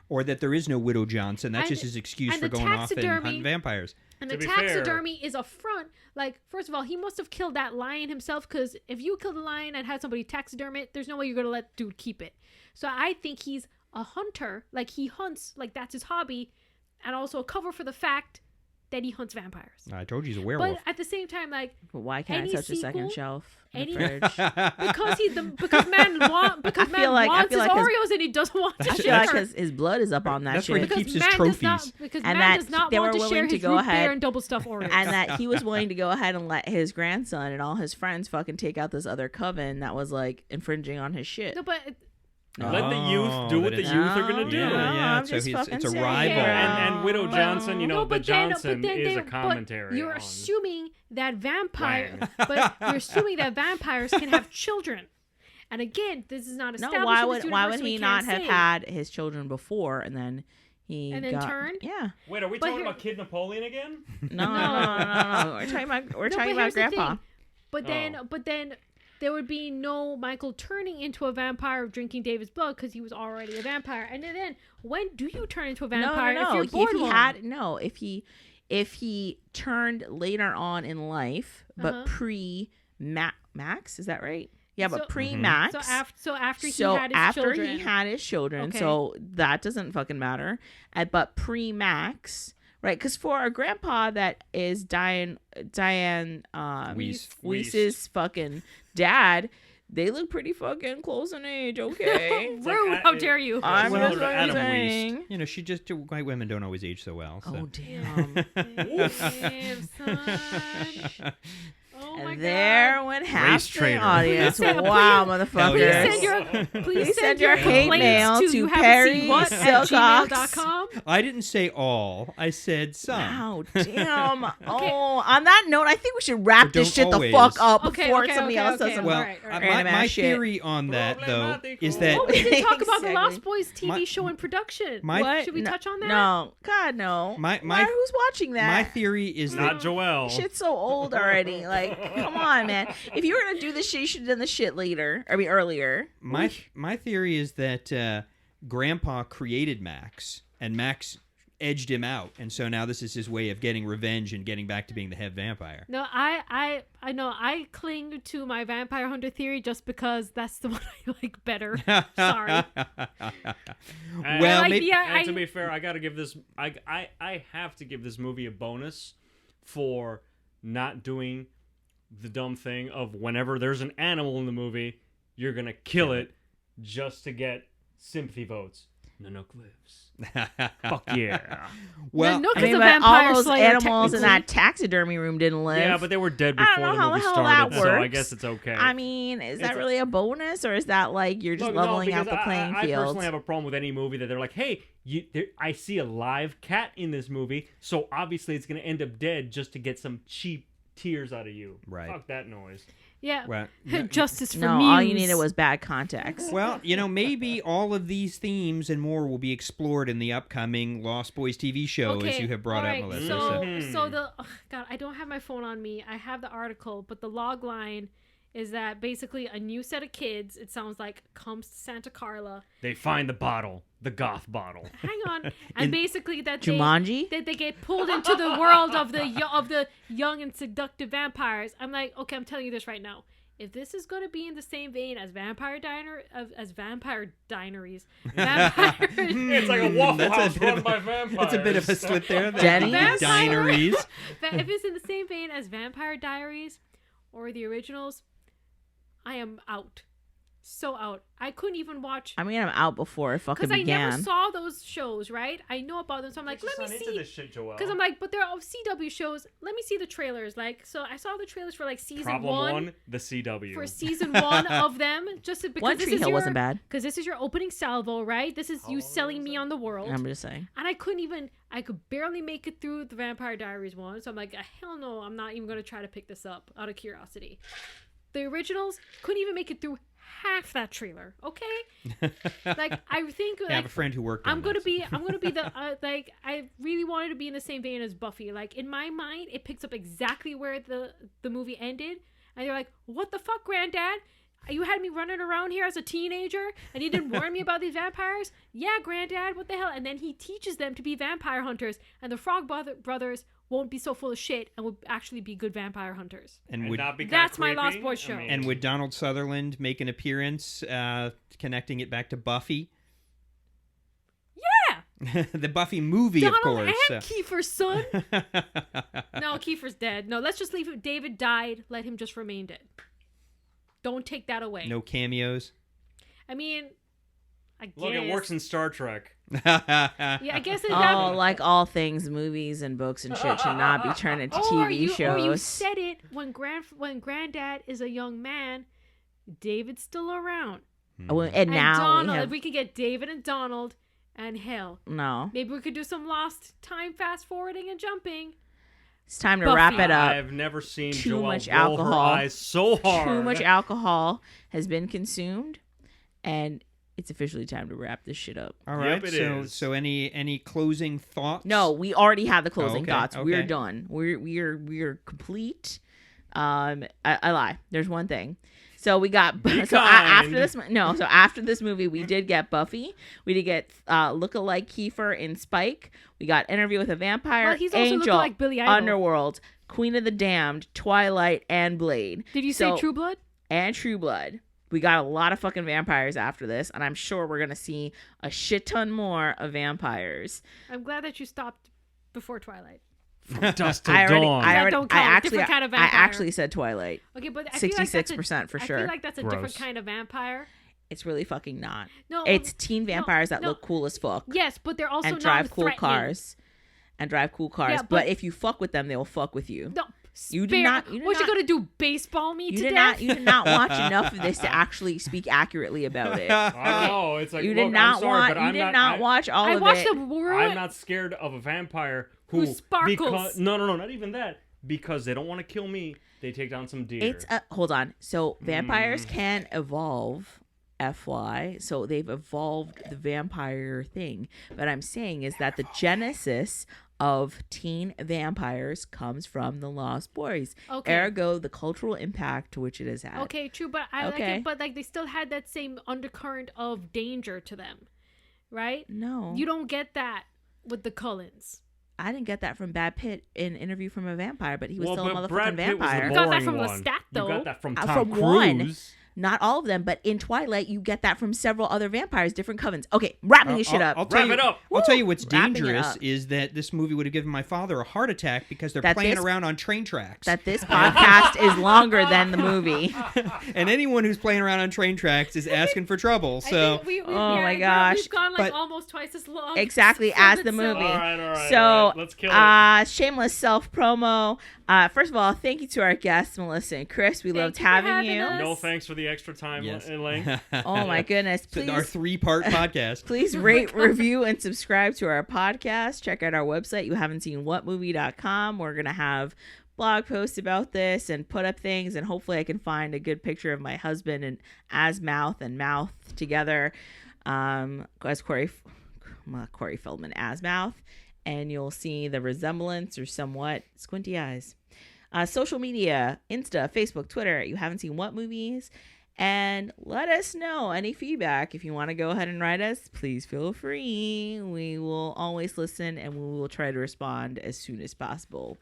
Or that there is no Widow Johnson. That's just his excuse for going off and hunting vampires. And the taxidermy is a front. Like, first of all, he must have killed that lion himself, because if you killed a lion and had somebody taxiderm it, there's no way you're going to let dude keep it. So I think he's a hunter. Like, he hunts, like, that's his hobby. And also a cover for the fact that he hunts vampires. I told you he's a werewolf. But at the same time, like, but why can't I touch the second shelf? Fridge? because man wants his Oreos and he doesn't want to share. I feel like his blood is up on that That's shit. where he keeps his trophies. Because and man does not they want were to share willing to his go root ahead beer and double stuffed Oreos. And that he was willing to go ahead and let his grandson and all his friends fucking take out this other coven that was like infringing on his shit. No, but let the youth do what the youth are going to do. Yeah. So it's a saying. rival. And Widow Johnson, the Johnson is a but commentary. You're on assuming that Wang. but you're assuming that vampires can have children. And again, this is not established. No, why would he not have had his children before and then turned? Yeah. Wait, are we talking about Kid Napoleon again? No. We're talking about Grandpa. But then there would be no Michael turning into a vampire of drinking David's blood, because he was already a vampire. And then when do you turn into a vampire? No. If you're born If he turned later on in life, but pre-Max, is that right? Yeah, but pre-Max. So after he had his children. Okay. So that doesn't fucking matter. But pre-Max, right? Because for a grandpa that is Diane Wiest's fucking dad, they look pretty fucking close in age, okay? Rude, how dare you? I'm Well, just Adam saying. You know, white women don't always age so well. So. Oh, damn. Damn, son. Oh my And there God. went half Race the traitor. audience. Please send- Wow, Hell motherfuckers. yeah. Please send your hate mail complaints to you haven't Parry seen what at Silcox. gmail.com. I didn't say all. I said some. Wow, damn. Oh, on that note, I think we should wrap But this don't shit always. the fuck up Okay, before okay, somebody okay, else does okay. some Well, Alright, alright. random my ass shit. theory on that, though, is that Oh, we didn't talk about the Exactly. Lost Boys TV My- show in production. my- Should we touch on that? No, God, no. My- Why, who's watching that? my theory is Not that Joelle. Shit's so old already. Like, come on, man. If you were gonna do this shit, you should have done the shit later. I mean, earlier. my theory is that Grandpa created Max, and Max edged him out, and so now this is his way of getting revenge and getting back to being the head vampire. No, I know. I cling to my vampire hunter theory just because that's the one I like better. Sorry. Well, like maybe the- And to be fair, I gotta give this. I have to give this movie a bonus for not doing the dumb thing of whenever there's an animal in the movie, you're gonna kill it just to get sympathy votes. Nanook lives. Fuck yeah. well, Nook I is mean, a but vampire all those slayer, animals in that technically. taxidermy room didn't live. Yeah, but they were dead I don't before know the how movie the hell started, that so I works. guess it's okay. I mean, is that It's- really a bonus, or is that like you're just Look, leveling out because the playing I field? personally have a problem with any movie that they're like, hey, I see a live cat in this movie, so obviously it's going to end up dead just to get some cheap tears out of you. Right. Fuck that noise. Yeah. Well, Justice for No, me. all you needed was bad context. well, you know, maybe all of these themes and more will be explored in the upcoming Lost Boys TV show, as you have brought up, alright, Melissa. So God, I don't have my phone on me. I have the article, but the log line is that basically a new set of kids, it sounds like, comes to Santa Carla. They find the bottle, the goth bottle. Hang on. And basically that Jumanji? they get pulled into the world of the young and seductive vampires. I'm like, okay, I'm telling you this right now. If this is going to be in the same vein as Vampire Diaries, It's like a Waffle That's a House bit of run a- by vampires. That's a bit of a slip there. Denny's? Dineries. if it's in the same vein as Vampire Diaries or the originals, I am out. So out. I couldn't even watch I mean, I'm out before it fucking because I began. never saw those shows, right? I know about them, so I'm like, let me into see. this shit, Joelle. Because I'm like, but they're all CW shows. Let me see the trailers. Like, so I saw the trailers for like season Problem one. one, the CW. For season one of them, just because One this Tree is Hill your, wasn't bad. because this is your opening salvo, right? This is you selling me on the world, I'm just saying. and I could barely make it through the Vampire Diaries one. So I'm like, hell no, I'm not even gonna try to pick this up out of curiosity. The originals couldn't even make it through half that trailer. Okay, like I think I have a friend who worked on I'm gonna that, be the like I really wanted to be in the same vein as Buffy. Like in my mind, it picks up exactly where the movie ended, and they're like, "What the fuck, Granddad? You had me running around here as a teenager, and you didn't warn me about these vampires? Yeah, Granddad, what the hell?" And then he teaches them to be vampire hunters, and the Frog brothers won't be so full of shit and will actually be good vampire hunters. And And would not be kinda That's my creepy? Lost Boys show. and would Donald Sutherland make an appearance, connecting it back to Buffy? Yeah, The Buffy movie, Donald of course. and Kiefer's son. No, Kiefer's dead. No, let's just leave it. David died. Let him just remain dead. Don't take that away. No cameos. I mean, I guess. Look, it works in Star Trek. Yeah, I guess it Oh, like all things, movies and books and shit should not be turned into TV Or you shows. said it when Granddad is a young man. David's still around. Oh, and And now Donald, we if have we could get David and Donald, and hell, no. maybe we could do some lost time fast forwarding and jumping. It's time to Buffy. wrap it up. I've never seen Too Joelle much roll her alcohol. eyes so hard. Too much alcohol has been consumed, and it's officially time to wrap this shit up. All right. Yep, it so is. so any closing thoughts? No, we already have the closing okay, thoughts. We're okay. done. We're complete. I lie. There's one thing. So we got after kind. this. No, so after this movie, we did get Buffy. We did get lookalike Kiefer in Spike. We got Interview with a Vampire, Well, he's also Angel, lookalike Billy Idol. Underworld, Queen of the Damned, Twilight, and Blade. Did you So- say True Blood? And True Blood. We got a lot of fucking vampires after this, and I'm sure we're gonna see a shit ton more of vampires. I'm glad that you stopped before Twilight. From dusk till I already, dawn. I, already, Don't I count. actually, Different kind of I vampire. actually said Twilight. Okay, but I feel like that's 66% for I sure. feel like that's a different Gross. kind of vampire. It's really fucking not. No, It's teen vampires that no. look cool as fuck Yes, but they're also and drive cool non-threatening. cars. Yeah, but but- if you fuck with them, they will fuck with you. No, You did spare- not- you did What you not- gonna do? Baseball me You to did death? not. You did not watch enough of this to actually speak accurately about it. I know. It's like, You look, did I'm not sorry, want. but You I'm did not watch all I of watched it. the world. I'm not scared of a vampire who sparkles. Because, no, not even that. Because they don't want to kill me, they take down some deer. It's hold on. So vampires can evolve. FY. So they've evolved the vampire thing. But I'm saying is that the genesis of teen vampires comes from the Lost Boys. Okay. Ergo, the cultural impact to which it has had. Okay, true, but I like Okay. it. But like, they still had that same undercurrent of danger to them, right? No. You don't get that with the Cullens. I didn't get that from Brad Pitt in Interview from a Vampire, but he was Well, still a but motherfucking Brad Pitt was the vampire. You got that boring from one. Lestat, though. You got that from From Tom one. Cruise. Not all of them, but in Twilight, you get that from several other vampires, different covens. Okay, wrapping this shit up. I'll tell Wrap you, it up. I'll tell you what's Wrapping it dangerous up. is that this movie would have given my father a heart attack because they're That playing this- around on train tracks. That this podcast is longer than the movie. And anyone who's playing around on train tracks is asking for trouble. I So think we, Oh yeah, my yeah, gosh. we've gone like But- almost twice as long. Exactly for as this the movie. episode. All right. So, Let's kill it. Shameless self promo. First of all, thank you to our guests, Melissa and Chris. We loved you for having having you. us. No thanks for the extra time yes. and length. Oh my goodness! So our Please, 3-part podcast. please rate, review, and subscribe to our podcast. Check out our website. You haven't seen whatmovie.com. We're gonna have blog posts about this and put up things, and hopefully I can find a good picture of my husband and as mouth and mouth together, as Corey Feldman as mouth, and you'll see the resemblance or somewhat squinty eyes. Social media, Insta, Facebook, Twitter. You haven't seen what movies? And let us know any feedback. If you want to go ahead and write us, please feel free. We will always listen and we will try to respond as soon as possible.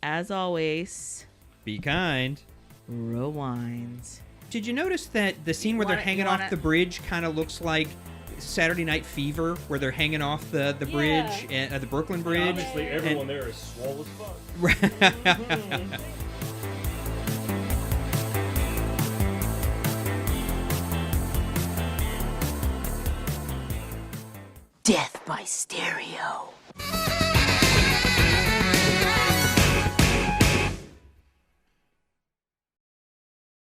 As always, Be kind. rewind. Did you notice that the scene where they're hanging off the bridge kind of looks like Saturday Night Fever, where they're hanging off the bridge, the Brooklyn Bridge? Obviously, everyone there is swole as fuck. Death by stereo.